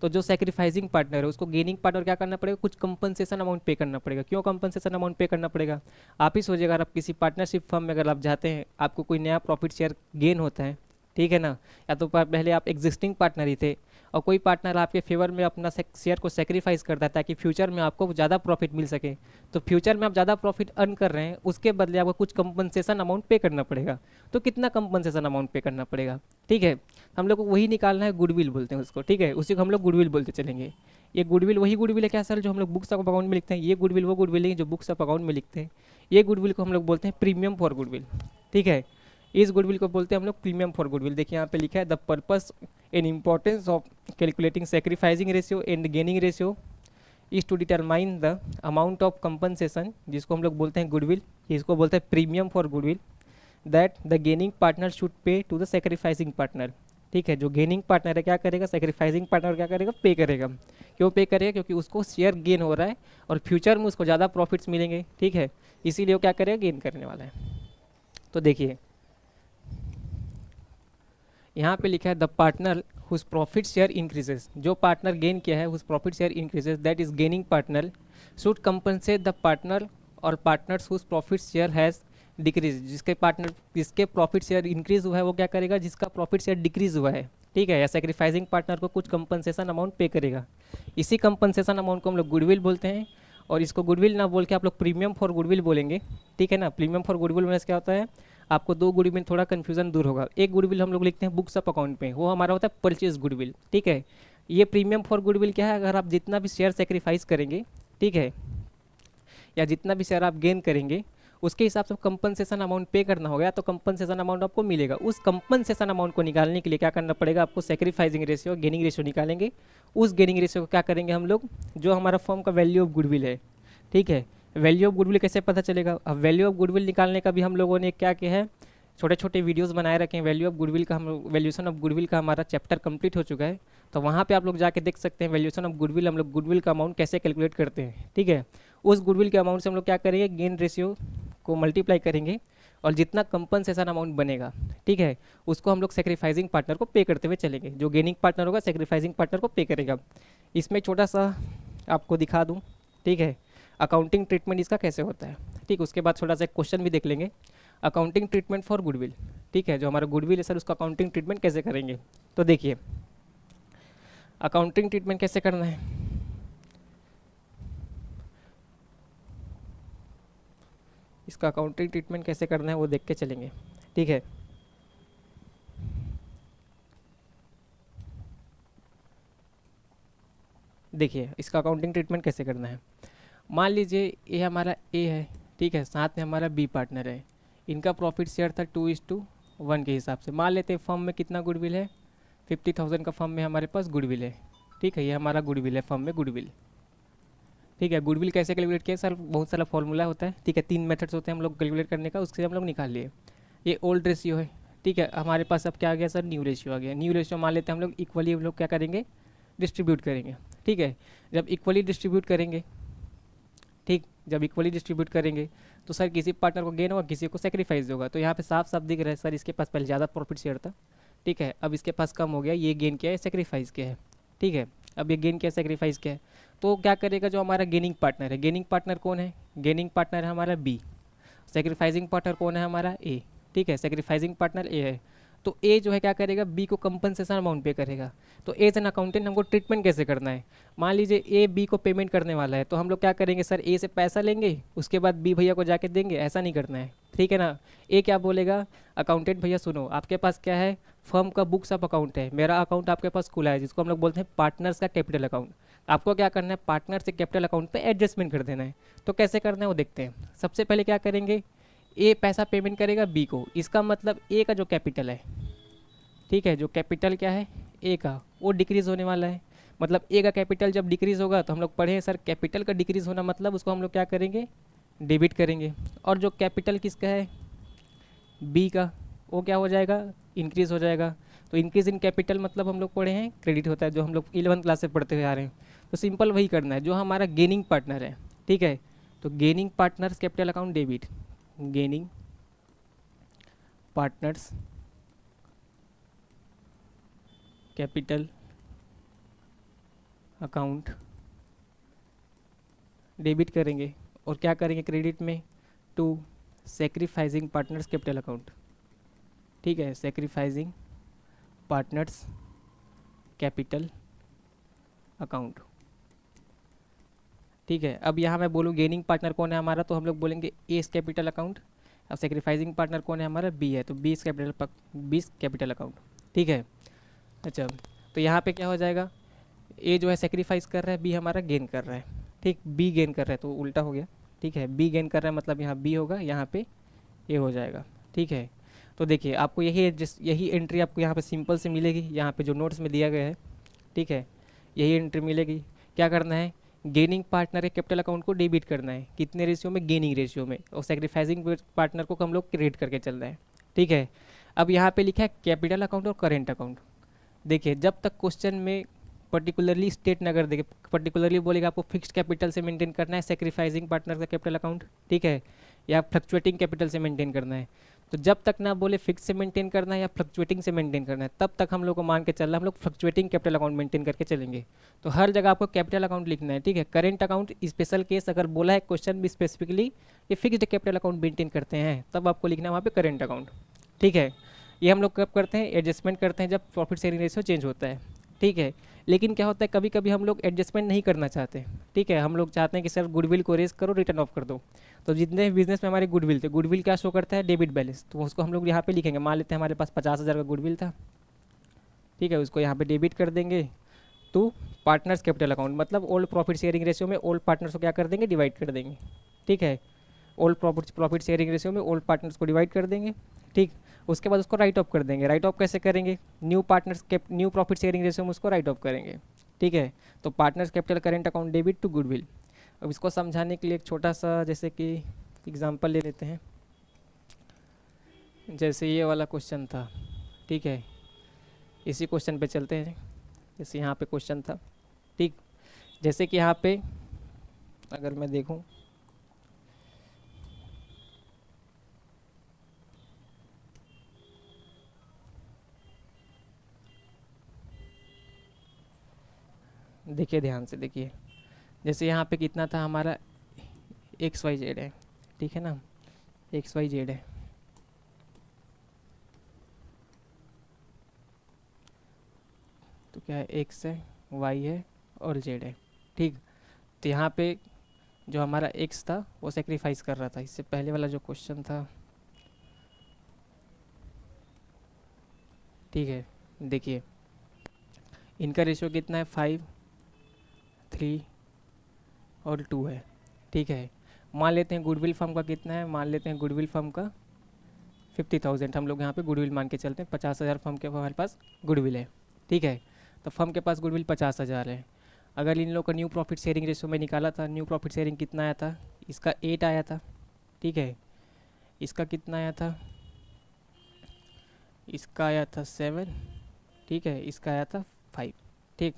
तो जो सेक्रीफाइसिंग पार्टनर है उसको गेनिंग पार्टनर क्या करना पड़ेगा, कुछ कंपनसेशन अमाउंट पे करना पड़ेगा। क्यों कंपनसेशन अमाउंट पे करना पड़ेगा, आप ही सोचिएगा, अगर आप किसी पार्टनरशिप फर्म में अगर आप जाते हैं, आपको कोई नया प्रॉफिट शेयर गेन होता है, ठीक है ना, या तो पहले आप एग्जिस्टिंग पार्टनर ही थे और कोई पार्टनर आपके फेवर में अपना शेयर को सेक्रीफाइस करता है ताकि फ्यूचर में आपको ज़्यादा प्रॉफिट मिल सके, तो फ्यूचर में आप ज़्यादा प्रॉफिट अर्न कर रहे हैं, उसके बदले आपको कुछ कंपनसेशन अमाउंट पे करना पड़ेगा। तो कितना कंपनसेशन अमाउंट पे करना पड़ेगा, ठीक है, हम लोग को वही निकालना है, गुडविल बोलते हैं उसको। ठीक है, उसी को हम लोग गुडविल बोलते चलेंगे। ये गुडविल वही गुडविल है क्या सर जो हम लोग बुक्स ऑफ अकाउंट में लिखते हैं, ये गुडविल वो गुडविल है जो बुक्स ऑफ अकाउंट में लिखते हैं। ये गुडविल को हम लोग बोलते हैं प्रीमियम फॉर गुडविल। ठीक है, इस गुडविल को बोलते हैं हम लोग प्रीमियम फॉर गुडविल। देखिए यहाँ पे लिखा है, the purpose and importance of calculating sacrificing ratio and gaining ratio is to determine the amount of compensation, जिसको हम लोग बोलते हैं गुडविल, इसको बोलते हैं premium for goodwill, that the gaining partner should pay to the sacrificing partner. ठीक है, जो गेनिंग पार्टनर है क्या करेगा, सेक्रीफाइसिंग पार्टनर क्या करेगा, पे करेगा। क्यों पे करेगा, क्योंकि उसको शेयर गेन हो रहा है और फ्यूचर में उसको ज़्यादा प्रॉफिट्स मिलेंगे। ठीक है, इसीलिए वो क्या करेगा, गेन करने वाला है। तो देखिए यहाँ पे लिखा है, the partner whose profit share increases, जो पार्टनर गेन किया है whose profit share increases, that is gaining partner should compensate the partner और partners whose profit share has decrease, जिसके प्रॉफिट शेयर इंक्रीज हुआ है वो क्या करेगा, जिसका प्रॉफिट शेयर डिक्रीज हुआ है, ठीक है, या सेक्रीफाइसिंग पार्टनर को कुछ कंपनसेशन अमाउंट पे करेगा। इसी कंपनसेशन अमाउंट को हम लोग गुडविल बोलते हैं, और इसको गुडविल ना बोल के आप लोग प्रीमियम फॉर गुडविल बोलेंगे। ठीक है ना, प्रीमियम फॉर गुडविल बोलने से क्या होता है, आपको दो गुडविल में थोड़ा कन्फ्यूजन दूर होगा। एक गुडविल हम लोग लिखते हैं बुक्स ऑफ अकाउंट में, वो हमारा होता है परचेज गुडविल। ठीक है, ये प्रीमियम फॉर गुडविल क्या है, अगर आप जितना भी शेयर सेक्रीफाइस करेंगे, ठीक है, या जितना भी शेयर आप गेन करेंगे उसके हिसाब से कंपनसेशन अमाउंट पे करना होगा, तो कंपनसेशन अमाउंट आपको मिलेगा। उस कंपनसेशन अमाउंट को निकालने के लिए क्या करना पड़ेगा, आपको सेक्रीफाइसिंग रेशियो गेनिंग रेशियो निकालेंगे। उस गेनिंग रेशियो को क्या करेंगे हम लोग, जो हमारा फर्म का वैल्यू ऑफ गुडविल है, ठीक है, वैल्यू ऑफ गुडविल कैसे पता चलेगा। अब वैल्यू ऑफ गुडविल निकालने का भी हम लोगों ने क्या किया है, छोटे छोटे वीडियोस बनाए रखे हैं। वैल्यू ऑफ गुडविल का हम वैल्यूएशन ऑफ गुडविल का हमारा चैप्टर कंप्लीट हो चुका है, तो वहाँ पे आप लोग जाके देख सकते हैं वैल्यूएशन ऑफ गुडविल, हम लोग गुडविल का अमाउंट कैसे कैलकुलेट करते हैं। ठीक है, उस गुडविल के अमाउंट से हम लोग क्या करेंगे, गेन रेशियो को मल्टीप्लाई करेंगे और जितना कंपनसेशन अमाउंट बनेगा, ठीक है, उसको हम लोग सेक्रीफाइसिंग पार्टनर को पे करते हुए चलेंगे। जो गेनिंग पार्टनर होगा सेक्रीफाइसिंग पार्टनर को पे करेगा। इसमें छोटा सा आपको दिखा दूँ, ठीक है, अकाउंटिंग ट्रीटमेंट इसका कैसे होता है। ठीक, उसके बाद थोड़ा सा क्वेश्चन भी देख लेंगे, अकाउंटिंग ट्रीटमेंट फॉर गुडविल। ठीक है, जो हमारा गुडविल है सर उसका अकाउंटिंग ट्रीटमेंट कैसे करेंगे। तो देखिए अकाउंटिंग ट्रीटमेंट कैसे करना है। इसका अकाउंटिंग ट्रीटमेंट कैसे करना है वो देख के चलेंगे। ठीक है, देखिए इसका अकाउंटिंग ट्रीटमेंट कैसे करना है। मान लीजिए ये हमारा ए है, ठीक है, साथ में हमारा बी पार्टनर है। इनका प्रॉफिट शेयर था 2:1 के हिसाब से। मान लेते हैं फर्म में कितना गुडविल है, 50,000 का फर्म में हमारे पास गुडविल है। ठीक है, ये हमारा गुडविल है, फर्म में गुडविल। ठीक है, गुडविल कैसे कैलकुलेट किया सर, बहुत सारा फॉर्मूला होता है। ठीक है, 3 मेथड्स होते हैं हम लोग कैलकुलेट करने का, उससे हम लोग निकाल लिए। ये ओल्ड रेशियो है। ठीक है, हमारे पास अब क्या आ गया सर, न्यू रेशियो आ गया। न्यू रेशियो मान लेते हैं हम लोग इक्वली, हम लोग क्या करेंगे, डिस्ट्रीब्यूट करेंगे। ठीक है, जब इक्वली डिस्ट्रीब्यूट करेंगे, ठीक, जब इक्वली डिस्ट्रीब्यूट करेंगे तो सर किसी पार्टनर को गेन होगा, किसी को सेक्रीफाइस होगा। तो यहाँ पे साफ साफ दिख रहा है सर, इसके पास पहले ज़्यादा प्रॉफिट शेयर था, ठीक है, अब इसके पास कम हो गया। ये गेन क्या है, सेक्रीफाइस क्या है। ठीक है, अब ये गेन क्या है, सेक्रीफाइस क्या है। तो क्या करेगा, जो हमारा गेनिंग पार्टनर है, गेनिंग पार्टनर कौन है, गेनिंग पार्टनर है हमारा बी। सेक्रीफाइसिंग पार्टनर कौन है हमारा ए। ठीक है, सेक्रीफाइसिंग पार्टनर ए है। तो ए जो है क्या करेगा, बी को कंपनसेशन अमाउंट पे करेगा। तो एज एन अकाउंटेंट हमको ट्रीटमेंट कैसे करना है। मान लीजिए ए बी को पेमेंट करने वाला है, तो हम लोग क्या करेंगे सर, ए से पैसा लेंगे, उसके बाद बी भैया को जाके देंगे, ऐसा नहीं करना है। ठीक है ना। ए क्या बोलेगा, अकाउंटेंट भैया सुनो, आपके पास क्या है, फर्म का बुक्स ऑफ अकाउंट है, मेरा अकाउंट आपके पास खुला है, जिसको हम लोग बोलते हैं पार्टनर्स का कैपिटल अकाउंट। आपको क्या करना है, पार्टनर से कैपिटल अकाउंट पे एडजस्टमेंट कर देना है। तो कैसे करना है वो देखते हैं। सबसे पहले क्या करेंगे, ए पैसा पेमेंट करेगा बी को, इसका मतलब ए का जो कैपिटल है, ठीक है, जो कैपिटल क्या है ए का, वो डिक्रीज़ होने वाला है। मतलब ए का कैपिटल जब डिक्रीज़ होगा, तो हम लोग पढ़े हैं सर, कैपिटल का डिक्रीज़ होना मतलब उसको हम लोग क्या करेंगे, डेबिट करेंगे। और जो कैपिटल किसका है, बी का, वो क्या हो जाएगा, इंक्रीज़ हो जाएगा। तो इंक्रीज़ इन कैपिटल मतलब हम लोग पढ़े हैं क्रेडिट होता है, जो हम लोग 11th क्लास से पढ़ते हुए आ रहे हैं। तो सिंपल वही करना है, जो हमारा गेनिंग पार्टनर है, ठीक है, तो gaining partners capital account debit, gaining partners capital account debit करेंगे। और क्या करेंगे क्रेडिट में, to sacrificing partners capital account. ठीक है, सेक्रीफाइसिंग पार्टनर्स कैपिटल अकाउंट। ठीक है, अब यहाँ मैं बोलूँ गेनिंग पार्टनर कौन है हमारा, तो हम लोग बोलेंगे ए कैपिटल अकाउंट। अब सेक्रीफाइसिंग पार्टनर कौन है हमारा, बी है, तो बी कैपिटल अकाउंट। ठीक है, अच्छा, तो यहाँ पे क्या हो जाएगा, ए जो है सेक्रीफाइस कर रहा है, बी हमारा गेन कर रहा है। ठीक, बी गेन कर रहा है तो उल्टा हो गया। ठीक है, बी गेन कर रहा है मतलब यहाँ बी होगा, यहाँ पे ए हो जाएगा। ठीक है, तो देखिए आपको यही एंट्री आपको यहाँ पे सिंपल से मिलेगी, यहाँ पे जो नोट्स में दिया गया है। ठीक है, यही एंट्री मिलेगी। क्या करना है, गेनिंग पार्टनर के कैपिटल अकाउंट को डेबिट करना है, कितने रेशियो में, गेनिंग रेशियो में, और सेक्रीफाइसिंग पार्टनर को हम लोग क्रेडिट करके चल रहे हैं। ठीक है, अब यहाँ पे लिखा है कैपिटल अकाउंट और करेंट अकाउंट। देखिए जब तक क्वेश्चन में पर्टिकुलरली स्टेट न कर देगा, पर्टिकुलरली बोलेगा आपको फिक्स्ड कैपिटल से मेंटेन करना है सेक्रीफाइसिंग पार्टनर का कैपिटल अकाउंट, ठीक है, या फ्लक्चुएटिंग कैपिटल से मेंटेन करना है। तो जब तक ना बोले फिक्स से मेंटेन करना है या फ्लक्चुएटिंग से मेंटेन करना है, तब तक हम लोग को मान के चलना, हम लोग फ्लक्चुएटिंग कैपिटल अकाउंट मेंटेन करके चलेंगे। तो हर जगह आपको कैपिटल अकाउंट लिखना है। ठीक है, करेंट अकाउंट स्पेशल केस अगर बोला है क्वेश्चन भी स्पेसिफिकली ये फिक्स्ड कैपिटल अकाउंट मेंटेन करते हैं, तब आपको लिखना है वहाँ पे करेंट अकाउंट। ठीक है, ये हम लोग कब करते हैं, एडजस्टमेंट करते हैं जब प्रॉफिट शेयरिंग रेशियो चेंज होता है। ठीक है, लेकिन क्या होता है कभी कभी हम लोग एडजस्टमेंट नहीं करना चाहते। ठीक है, हम लोग चाहते हैं कि सर गुडविल को रेस करो, रिटर्न ऑफ कर दो। तो जितने बिजनेस में हमारे गुडविल थे, गुडविल क्या शो करता है, डेबिट बैलेंस, तो उसको हम लोग यहाँ पे लिखेंगे। मान लेते हैं हमारे पास 50,000 का गुडविल था, ठीक है, उसको यहाँ पे डेबिट कर देंगे टू पार्टनर्स कैपिटल अकाउंट, मतलब ओल्ड प्रॉफिट शेयरिंग रेशियो में ओल्ड पार्टनर्स को क्या कर देंगे, डिवाइड कर देंगे। ठीक है, ओल्ड प्रॉफिट शेयरिंग रेशियो में ओल्ड पार्टनर्स को डिवाइड कर देंगे। ठीक, उसके बाद उसको राइट ऑफ कर देंगे। राइट ऑफ कैसे करेंगे, न्यू प्रॉफिट शेयरिंग रेशियो में उसको राइट ऑफ करेंगे। ठीक है, तो partners capital current account debit to goodwill. अब इसको समझाने के लिए एक छोटा सा जैसे कि एग्जांपल ले लेते हैं। जैसे ये वाला क्वेश्चन था, ठीक है, इसी क्वेश्चन पे चलते हैं। जैसे यहाँ पे क्वेश्चन था, ठीक, जैसे कि यहाँ पे अगर मैं देखूँ, देखिए ध्यान से देखिए, जैसे यहाँ पे कितना था हमारा XYZ है, ठीक है ना, XYZ है, तो क्या है, X है, Y है और Z है, ठीक। तो यहाँ पे जो हमारा X था वो सेक्रीफाइस कर रहा था, इससे पहले वाला जो क्वेश्चन था, ठीक है। देखिए इनका रेशियो कितना है, 5, 3 और 2 है, ठीक है। मान लेते हैं गुडविल फर्म का कितना है, मान लेते हैं गुडविल फर्म का 50,000, हम लोग यहाँ पे गुडविल मान के चलते हैं, 50,000 फर्म के हमारे पास गुडविल है, ठीक है। तो फर्म के पास गुडविल 50,000 है। अगर इन लोग का न्यू प्रॉफिट शेयरिंग रेशियो में निकाला था, न्यू प्रॉफिट शेयरिंग कितना आया था, इसका 8 आया था, ठीक है। इसका कितना आया था, इसका आया था 7, ठीक है। इसका आया था 5, ठीक।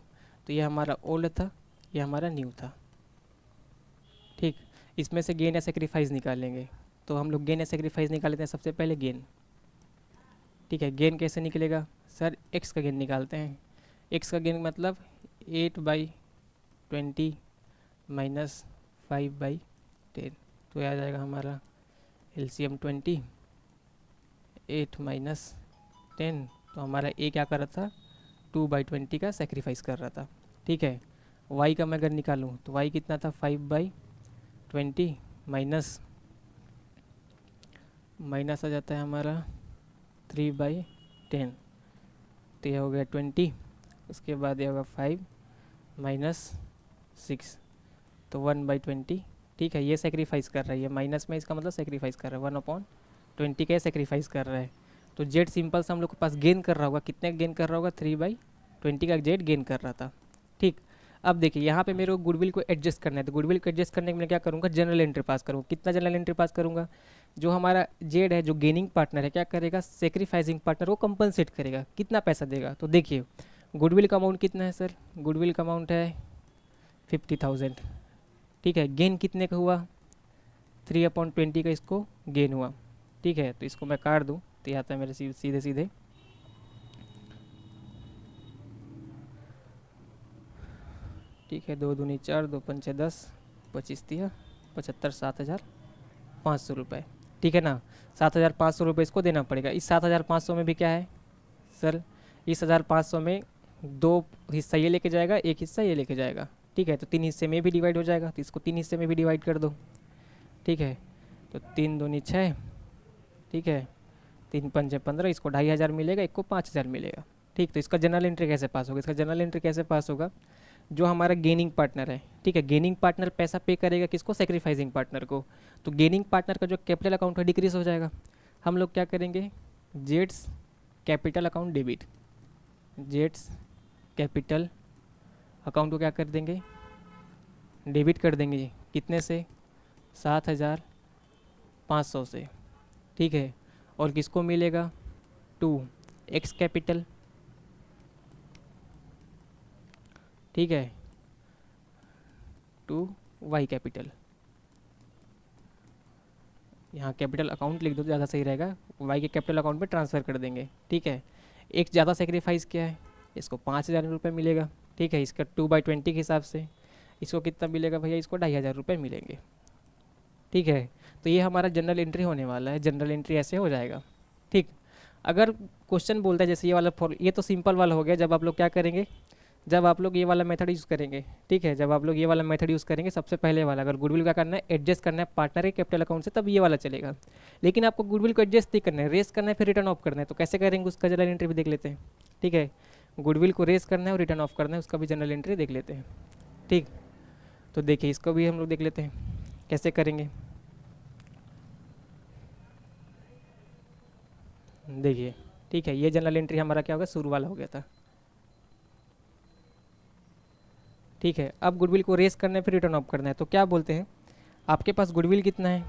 तो ये हमारा ओल्ड था, ये हमारा न्यू था, ठीक। इसमें से गेन या सेक्रीफाइस निकालेंगे, तो हम लोग गेन या सेक्रीफाइस निकाल लेते हैं। सबसे पहले गेन, ठीक है। गेन कैसे निकलेगा सर, एक्स का गेन निकालते हैं। एक्स का गेन मतलब 8/20 माइनस 5/10, तो आ जाएगा हमारा एलसीएम 20, 8 माइनस 10, तो हमारा ए क्या कर रहा था, 2/20 का सेक्रीफाइस कर रहा था, ठीक है। वाई का मैं अगर निकालूँ तो वाई कितना था, 5/20 माइनस माइनस आ जाता है हमारा 3/10, तो ये हो गया 20। उसके बाद ये होगा 5 माइनस 6, तो 1/20, ठीक है। ये सेक्रीफाइस कर रहा है, ये माइनस में इसका मतलब सेक्रीफाइस कर रहा है, 1/20 का सेक्रीफाइस कर रहा है। तो जेड सिंपल से हम लोग के पास गेन कर रहा होगा, कितने गेन कर रहा होगा, 3/20 का जेड गेन कर रहा था, ठीक। अब देखिए यहाँ पे मेरे को गुडविल को एडजस्ट करना है, तो गुडविल को एडजस्ट करने के लिए क्या करूँगा, जनरल एंट्री पास करूँगा। कितना जनरल एंट्री पास करूँगा, जो हमारा जेड है, जो गेनिंग पार्टनर है, क्या करेगा, सेक्रीफाइसिंग पार्टनर को कंपनसेट करेगा, कितना पैसा देगा। तो देखिए गुडविल का अमाउंट कितना है सर, गुडविल का अमाउंट है 50,000, ठीक है। गेन कितने का हुआ, 3/20 का इसको गेन हुआ, ठीक है। तो इसको मैं काट दूँ तो ये आता है मेरे सीधे सीधे, ठीक है। 2 दूनी 4, 2 पंचे 10, 25 दिया 75, 7,500 रुपये, ठीक है ना। 7,500 रुपये इसको देना पड़ेगा। इस 7,500 में भी क्या है सर, इस 1,500 में 2 हिस्सा ये लेके जाएगा, 1 हिस्सा ये लेके जाएगा, ठीक है। तो 3 हिस्से में भी डिवाइड हो जाएगा, तो इसको 3 हिस्से में भी डिवाइड कर दो, ठीक है। तो 3 दूनी 6, ठीक है, 3 पंचे 15, इसको 2,500 मिलेगा, एक को 5,000 मिलेगा, ठीक। तो इसका जनरल एंट्री कैसे पास होगा, इसका जनरल एंट्री कैसे पास होगा, जो हमारा गेनिंग पार्टनर है, ठीक है, गेनिंग पार्टनर पैसा पे करेगा किसको, सेक्रीफाइसिंग पार्टनर को। तो गेनिंग पार्टनर का जो कैपिटल अकाउंट है डिक्रीज हो जाएगा। हम लोग क्या करेंगे, Jades capital account debit, Jades capital account को क्या कर देंगे, डेबिट कर देंगे, कितने से, 7,500 से, ठीक है। और किसको मिलेगा, 2 एक्स कैपिटल, ठीक है, 2 वाई कैपिटल। यहाँ कैपिटल अकाउंट लिख दो तो ज़्यादा सही रहेगा, वाई के कैपिटल अकाउंट में ट्रांसफ़र कर देंगे, ठीक है। एक ज़्यादा सेक्रीफाइस क्या है, इसको 5,000 रुपये मिलेगा, ठीक है। इसका 2/20 के हिसाब से इसको कितना मिलेगा भैया, इसको 2,500 रुपये मिलेंगे, ठीक है। तो ये हमारा जनरल एंट्री होने वाला है, जनरल एंट्री ऐसे हो जाएगा, ठीक। अगर क्वेश्चन बोलता है जैसे ये वाला ये तो सिंपल वाला हो गया, जब आप लोग क्या करेंगे, जब आप लोग ये वाला मेथड यूज़ करेंगे, ठीक है, जब आप लोग ये वाला मेथड यूज़ करेंगे, सबसे पहले वाला, अगर गुडविल का करना है, एडजस्ट करना है पार्टनर के कैपिटल अकाउंट से, तब ये वाला चलेगा। लेकिन आपको गुडविल को एडजस्ट नहीं करना है, रेस करना है, फिर रिटर्न ऑफ करना है, तो कैसे करेंगे उसका जनरल एंट्री भी देख लेते हैं, ठीक है। गुडविल को रेस करना है और रिटर्न ऑफ करना है, उसका भी जनरल एंट्री देख लेते हैं, ठीक। तो देखिए इसको भी हम लोग देख लेते हैं कैसे करेंगे। देखिए, ठीक है, ये जनरल एंट्री हमारा क्या होगा, शुरू वाला हो गया था, ठीक है। अब गुडविल को रेस करना है, फिर रिटर्न ऑफ करना है, तो क्या बोलते हैं, आपके पास गुडविल कितना है,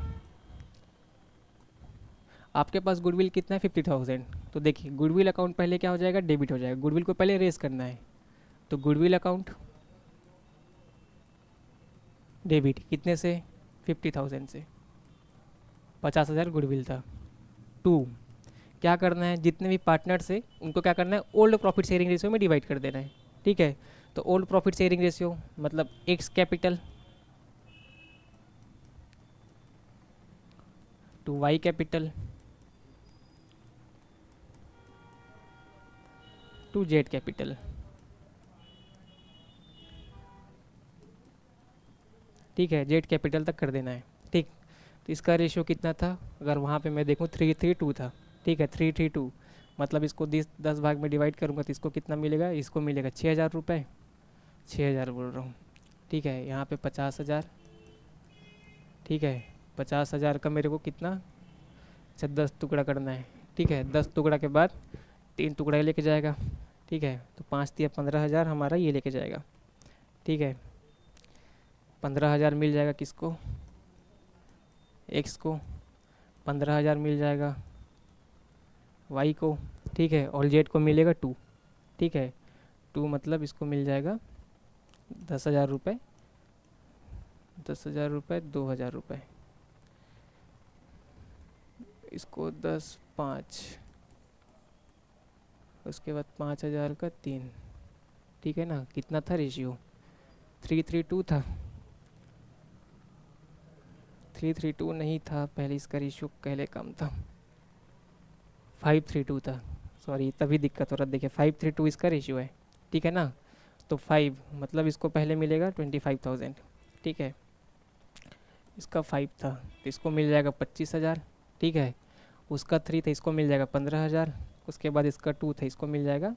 आपके पास गुडविल कितना है, 50,000। तो देखिए गुडविल अकाउंट पहले क्या हो जाएगा, डेबिट हो जाएगा, गुडविल को पहले रेस करना है, तो गुडविल अकाउंट डेबिट कितने से, 50,000 से, 50,000 गुडविल था। 2 क्या करना है, जितने भी पार्टनर से उनको क्या करना है, ओल्ड प्रॉफिट शेयरिंग रेशियो में डिवाइड कर देना है, ठीक है। तो ओल्ड प्रॉफिट शेयरिंग रेशियो मतलब X capital to Y capital to Z capital. ठीक है, जेड कैपिटल तक कर देना है। ठीक, तो इसका रेशियो कितना था, अगर वहाँ पे मैं देखूँ 332 था। ठीक है, 332 मतलब इसको 10 भाग में डिवाइड करूँगा तो इसको कितना मिलेगा, इसको मिलेगा 6,000 रुपये। 6,000 बोल रहा हूँ। ठीक है, यहाँ पे 50,000। ठीक है, 50,000 का मेरे को कितना, अच्छा 10 टुकड़ा करना है। ठीक है, 10 टुकड़ा के बाद 3 टुकड़ा लेके जाएगा। ठीक है, तो 5 दिया 15,000 हमारा ये लेके जाएगा। ठीक है, 15,000 मिल जाएगा किसको, एक्स को। 15,000 मिल जाएगा वाई को। ठीक है, और जेड को मिलेगा 2। ठीक है, 2 मतलब इसको मिल जाएगा 10,000 रुपये। 10,000 रुपये, 2,000 रुपये, इसको 10 5, उसके बाद 5,000 का 3। ठीक है ना, कितना था रेशियो, 332 था। 332 नहीं था पहले, इसका रेशियो पहले कम था, 532 था। सॉरी, तभी दिक्कत हो रहा है। देखिए 532 इसका रेशियो है। ठीक है ना, तो 5 मतलब इसको पहले मिलेगा 25,000। ठीक है, इसका 5 था तो इसको मिल जाएगा 25,000। ठीक है, उसका 3 था, इसको मिल जाएगा 15,000। उसके बाद इसका 2 था, इसको मिल जाएगा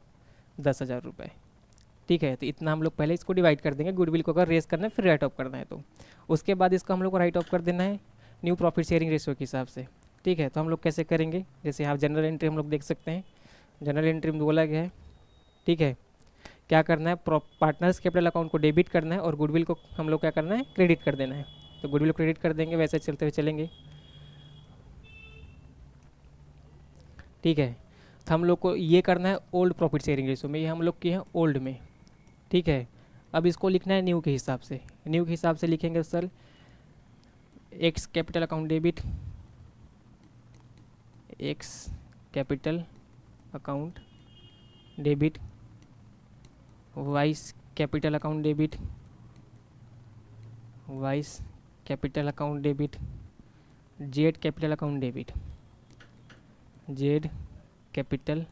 10,000 रुपये। ठीक है, तो इतना हम लोग पहले इसको डिवाइड कर देंगे, गुडविल को अगर रेस करना है फिर राइट ऑफ करना है तो। उसके बाद इसका हम लोग को राइट ऑफ कर देना है न्यू प्रॉफिट शेयरिंग रेशियो के हिसाब से। ठीक है, तो हम लोग कैसे करेंगे, जैसे यहाँ जनरल एंट्री हम लोग देख सकते हैं। जनरल एंट्री में बोला गया है, ठीक है, क्या करना है, पार्टनर्स कैपिटल अकाउंट को डेबिट करना है और गुडविल को हम लोग क्या करना है, क्रेडिट कर देना है। तो गुडविल को क्रेडिट कर देंगे, वैसे चलते हुए चलेंगे। ठीक है, तो हम लोग को ये करना है ओल्ड प्रॉफिट शेयरिंग रेशियो में, ये हम लोग किए हैं ओल्ड में। ठीक है, अब इसको लिखना है न्यू के हिसाब से। न्यू के हिसाब से लिखेंगे sir, x capital account debit, x capital account debit, vice capital account debit, vice capital account debit, Z capital account debit, Z capital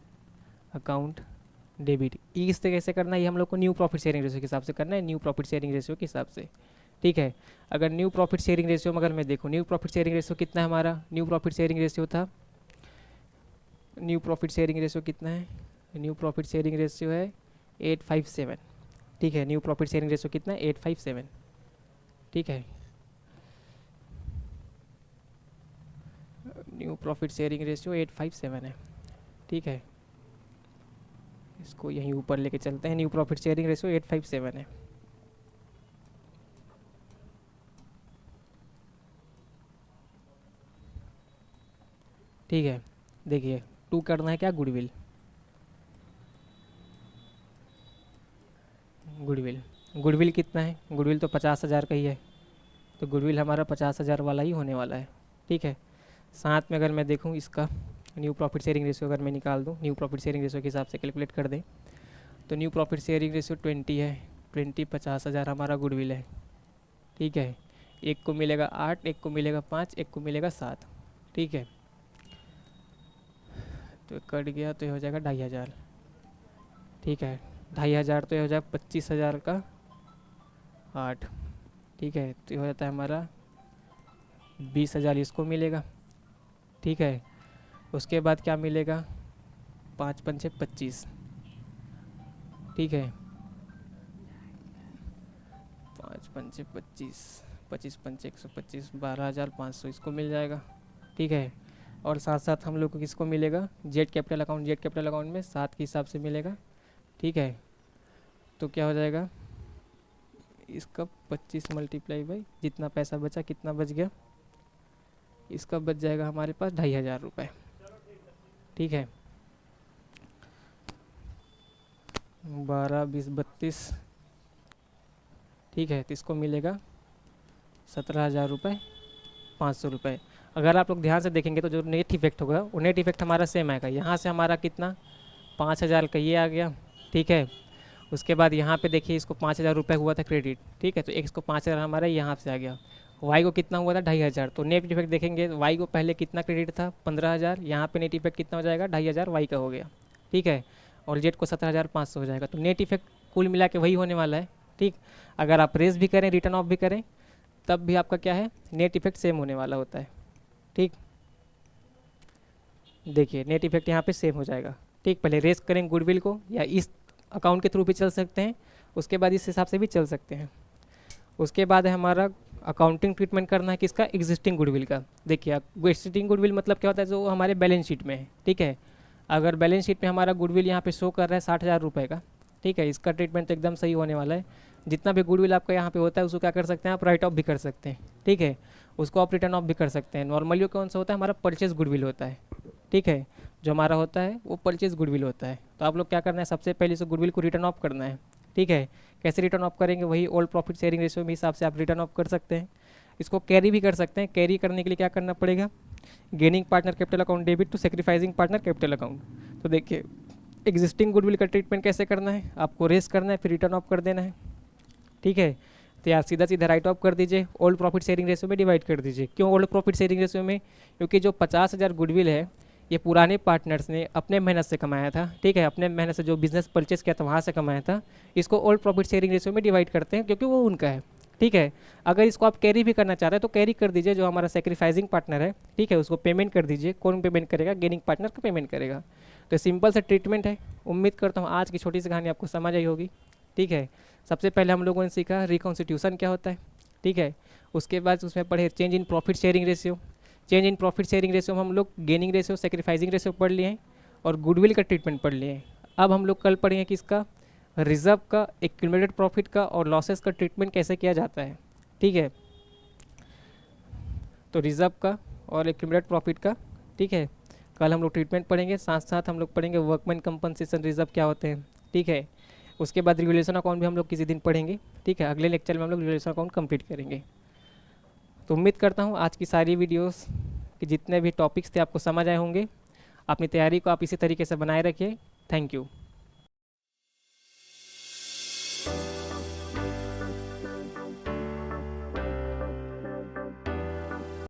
account debit. इस तरह से करना है, ये हम लोग को न्यू प्रॉफिट शेयरिंग रेशियो के हिसाब से करना है, न्यू प्रॉफिट शेयरिंग रेशियो के हिसाब से। ठीक है, अगर न्यू प्रॉफिट शेयरिंग रेशियो में अगर मैं देखूँ, न्यू प्रॉफिट शेयरिंग रेशियो कितना है हमारा, न्यू प्रॉफिट शेयरिंग रेशियो था, न्यू प्रॉफिट शेयरिंग रेशियो कितना है, न्यू प्रॉफिट शेयरिंग रेशियो है 857। ठीक है, न्यू प्रॉफिट शेयरिंग रेशियो कितना है, 857। ठीक है, न्यू प्रॉफिट शेयरिंग रेशियो 857 है। ठीक है, इसको यहीं ऊपर लेके चलते हैं, न्यू प्रॉफिट शेयरिंग रेशियो 857 है। ठीक है, देखिए 2 करना है क्या, गुडविल। गुडविल, गुडविल कितना है, गुडविल तो 50,000 का ही है, तो गुडविल हमारा 50,000 वाला ही होने वाला है। ठीक है, साथ में अगर मैं देखूँ इसका न्यू प्रॉफिट शेयरिंग रेशियो अगर मैं निकाल दूँ, न्यू प्रॉफिट शेयरिंग रेशियो के हिसाब से कैलकुलेट कर दें, तो न्यू प्रॉफिट शेयरिंग रेशियो 20 है। 20 50,000 हमारा गुडविल है। ठीक है, एक को मिलेगा 8, एक को मिलेगा 5, एक को मिलेगा 7। ठीक है, तो कट गया तो ये हो जाएगा 2,500। ठीक है, 2,500 तो ये हो जाएगा 25,000 का 8। ठीक है, तो ये हो जाता है हमारा 20,000 इसको मिलेगा। ठीक है, उसके बाद क्या मिलेगा, 5 पंचे 25। ठीक है, 5 पंचे 25, 25 पंचे 125, 12,500 इसको मिल जाएगा। ठीक है, और साथ साथ हम लोग को किसको मिलेगा, Z capital account, Z capital account में 7 के हिसाब से मिलेगा। ठीक है, तो क्या हो जाएगा, इसका 25 मल्टीप्लाई बाई जितना पैसा बचा, कितना बच गया, इसका बच जाएगा हमारे पास 2,500 रुपये। ठीक है, 12 20 32। ठीक है, तो इसको मिलेगा 17,000 रुपये 500 रुपये। अगर आप लोग ध्यान से देखेंगे तो जो नेट इफेक्ट होगा वो नेट इफेक्ट हमारा सेम आएगा। यहाँ से हमारा कितना, 5,000 का ये आ गया। ठीक है, उसके बाद यहाँ पे देखिए इसको 5,000 रुपये हुआ था क्रेडिट, ठीक है, तो एक्स को 5,000 हमारा यहाँ से आ गया। वाई को कितना हुआ था 2,500, तो नेट इफेक्ट देखेंगे वाई को पहले कितना क्रेडिट था 15,000, यहाँ पे नेट इफेक्ट कितना हो जाएगा 2,500 वाई का हो गया, ठीक है, और जेड को 17,500 हो जाएगा। तो नेट इफेक्ट कुल मिला के वही होने वाला है, ठीक। अगर आप रेस भी करें रिटर्न ऑफ भी करें तब भी आपका क्या है नेट इफेक्ट सेम होने वाला होता है, ठीक। देखिए नेट इफेक्ट यहाँ पे सेम हो जाएगा, ठीक। पहले रेस करें गुडविल को, या इस अकाउंट के थ्रू भी चल सकते हैं, उसके बाद इस हिसाब से भी चल सकते हैं। उसके बाद है हमारा अकाउंटिंग ट्रीटमेंट करना है किसका, एग्जिस्टिंग गुडविल का। देखिए एग्जिस्टिंग गुडविल मतलब क्या होता है, जो हमारे बैलेंस शीट में है, ठीक है। अगर बैलेंस शीट में हमारा गुडविल यहाँ पे शो कर रहा है 60,000 रुपये का, ठीक है, इसका ट्रीटमेंट तो एकदम सही होने वाला है। जितना भी गुडविल आपका यहाँ पे होता है उसको क्या कर सकते हैं आप, राइट ऑफ भी कर सकते हैं, ठीक है, उसको आप रिटर्न ऑफ भी कर सकते हैं। नॉर्मली कौन सा होता है हमारा, परचेज गुडविल होता है, ठीक है, जो हमारा होता है वो परचेज गुडविल होता है। तो आप लोग क्या करना है, सबसे पहले इस गुडविल को रिटर्न ऑफ करना है, ठीक है। कैसे रिटर्न ऑफ करेंगे, वही ओल्ड प्रॉफिट शेयरिंग रेशियो में हिसाब से आप रिटर्न ऑफ कर सकते हैं। इसको कैरी भी कर सकते हैं। कैरी करने के लिए क्या करना पड़ेगा, gaining partner capital account debit to sacrificing partner capital account. तो देखिए एग्जिस्टिंग गुडविल का ट्रीटमेंट कैसे करना है, आपको रेस करना है फिर रिटर्न ऑफ कर देना है, ठीक है। तो यार सीधा सीधा राइट ऑफ कर दीजिए, ओल्ड प्रॉफिट शेयरिंग रेशियो में डिवाइड कर दीजिए। क्यों ओल्ड प्रॉफिट शेयरिंग रेशियो में, क्योंकि जो 50,000 गुडविल है ये पुराने पार्टनर्स ने अपने मेहनत से कमाया था, ठीक है, अपने मेहनत से जो बिजनेस परचेस किया था वहाँ से कमाया था। इसको ओल्ड प्रॉफिट शेयरिंग रेशियो में डिवाइड करते हैं क्योंकि वो उनका है, ठीक है। अगर इसको आप कैरी भी करना चाहते हैं तो कैरी कर दीजिए, जो हमारा सेक्रीफाइसिंग पार्टनर है, ठीक है, उसको पेमेंट कर दीजिए। कौन पेमेंट करेगा, गेनिंग पार्टनर का पेमेंट करेगा। तो सिंपल सा ट्रीटमेंट है। उम्मीद करता हूँ आज की छोटी सी कहानी आपको समझ आई होगी, ठीक है। सबसे पहले हम लोगों ने सीखा रिकॉन्स्टिट्यूशन क्या होता है, ठीक है। उसके बाद उसमें पढ़े change in profit sharing ratio. Change in profit sharing ratio में हम लोग गेनिंग रेशियो सेक्रीफाइसिंग रेशियो पढ़ लिए हैं और गुडविल का ट्रीटमेंट पढ़ लिए हैं। अब हम लोग कल पढ़ेंगे किसका, रिजर्व का, एक्यूमुलेटेड प्रॉफिट का और लॉसेस का ट्रीटमेंट कैसे किया जाता है, ठीक है। तो रिजर्व का और एक्यूमुलेटेड प्रॉफिट का, ठीक है, कल हम लोग ट्रीटमेंट पढ़ेंगे। साथ साथ हम लोग पढ़ेंगे वर्कमैन कंपनसेशन रिजर्व क्या होते हैं, ठीक है। उसके बाद रेगुलेशन अकाउंट भी हम लोग किसी दिन पढ़ेंगे, ठीक है। अगले लेक्चर में हम लोग रेगुलेशन अकाउंट कंप्लीट करेंगे। तो उम्मीद करता हूँ आज की सारी वीडियोस के जितने भी टॉपिक्स थे आपको समझ आए होंगे। अपनी तैयारी को आप इसी तरीके से बनाए रखिए। Thank you.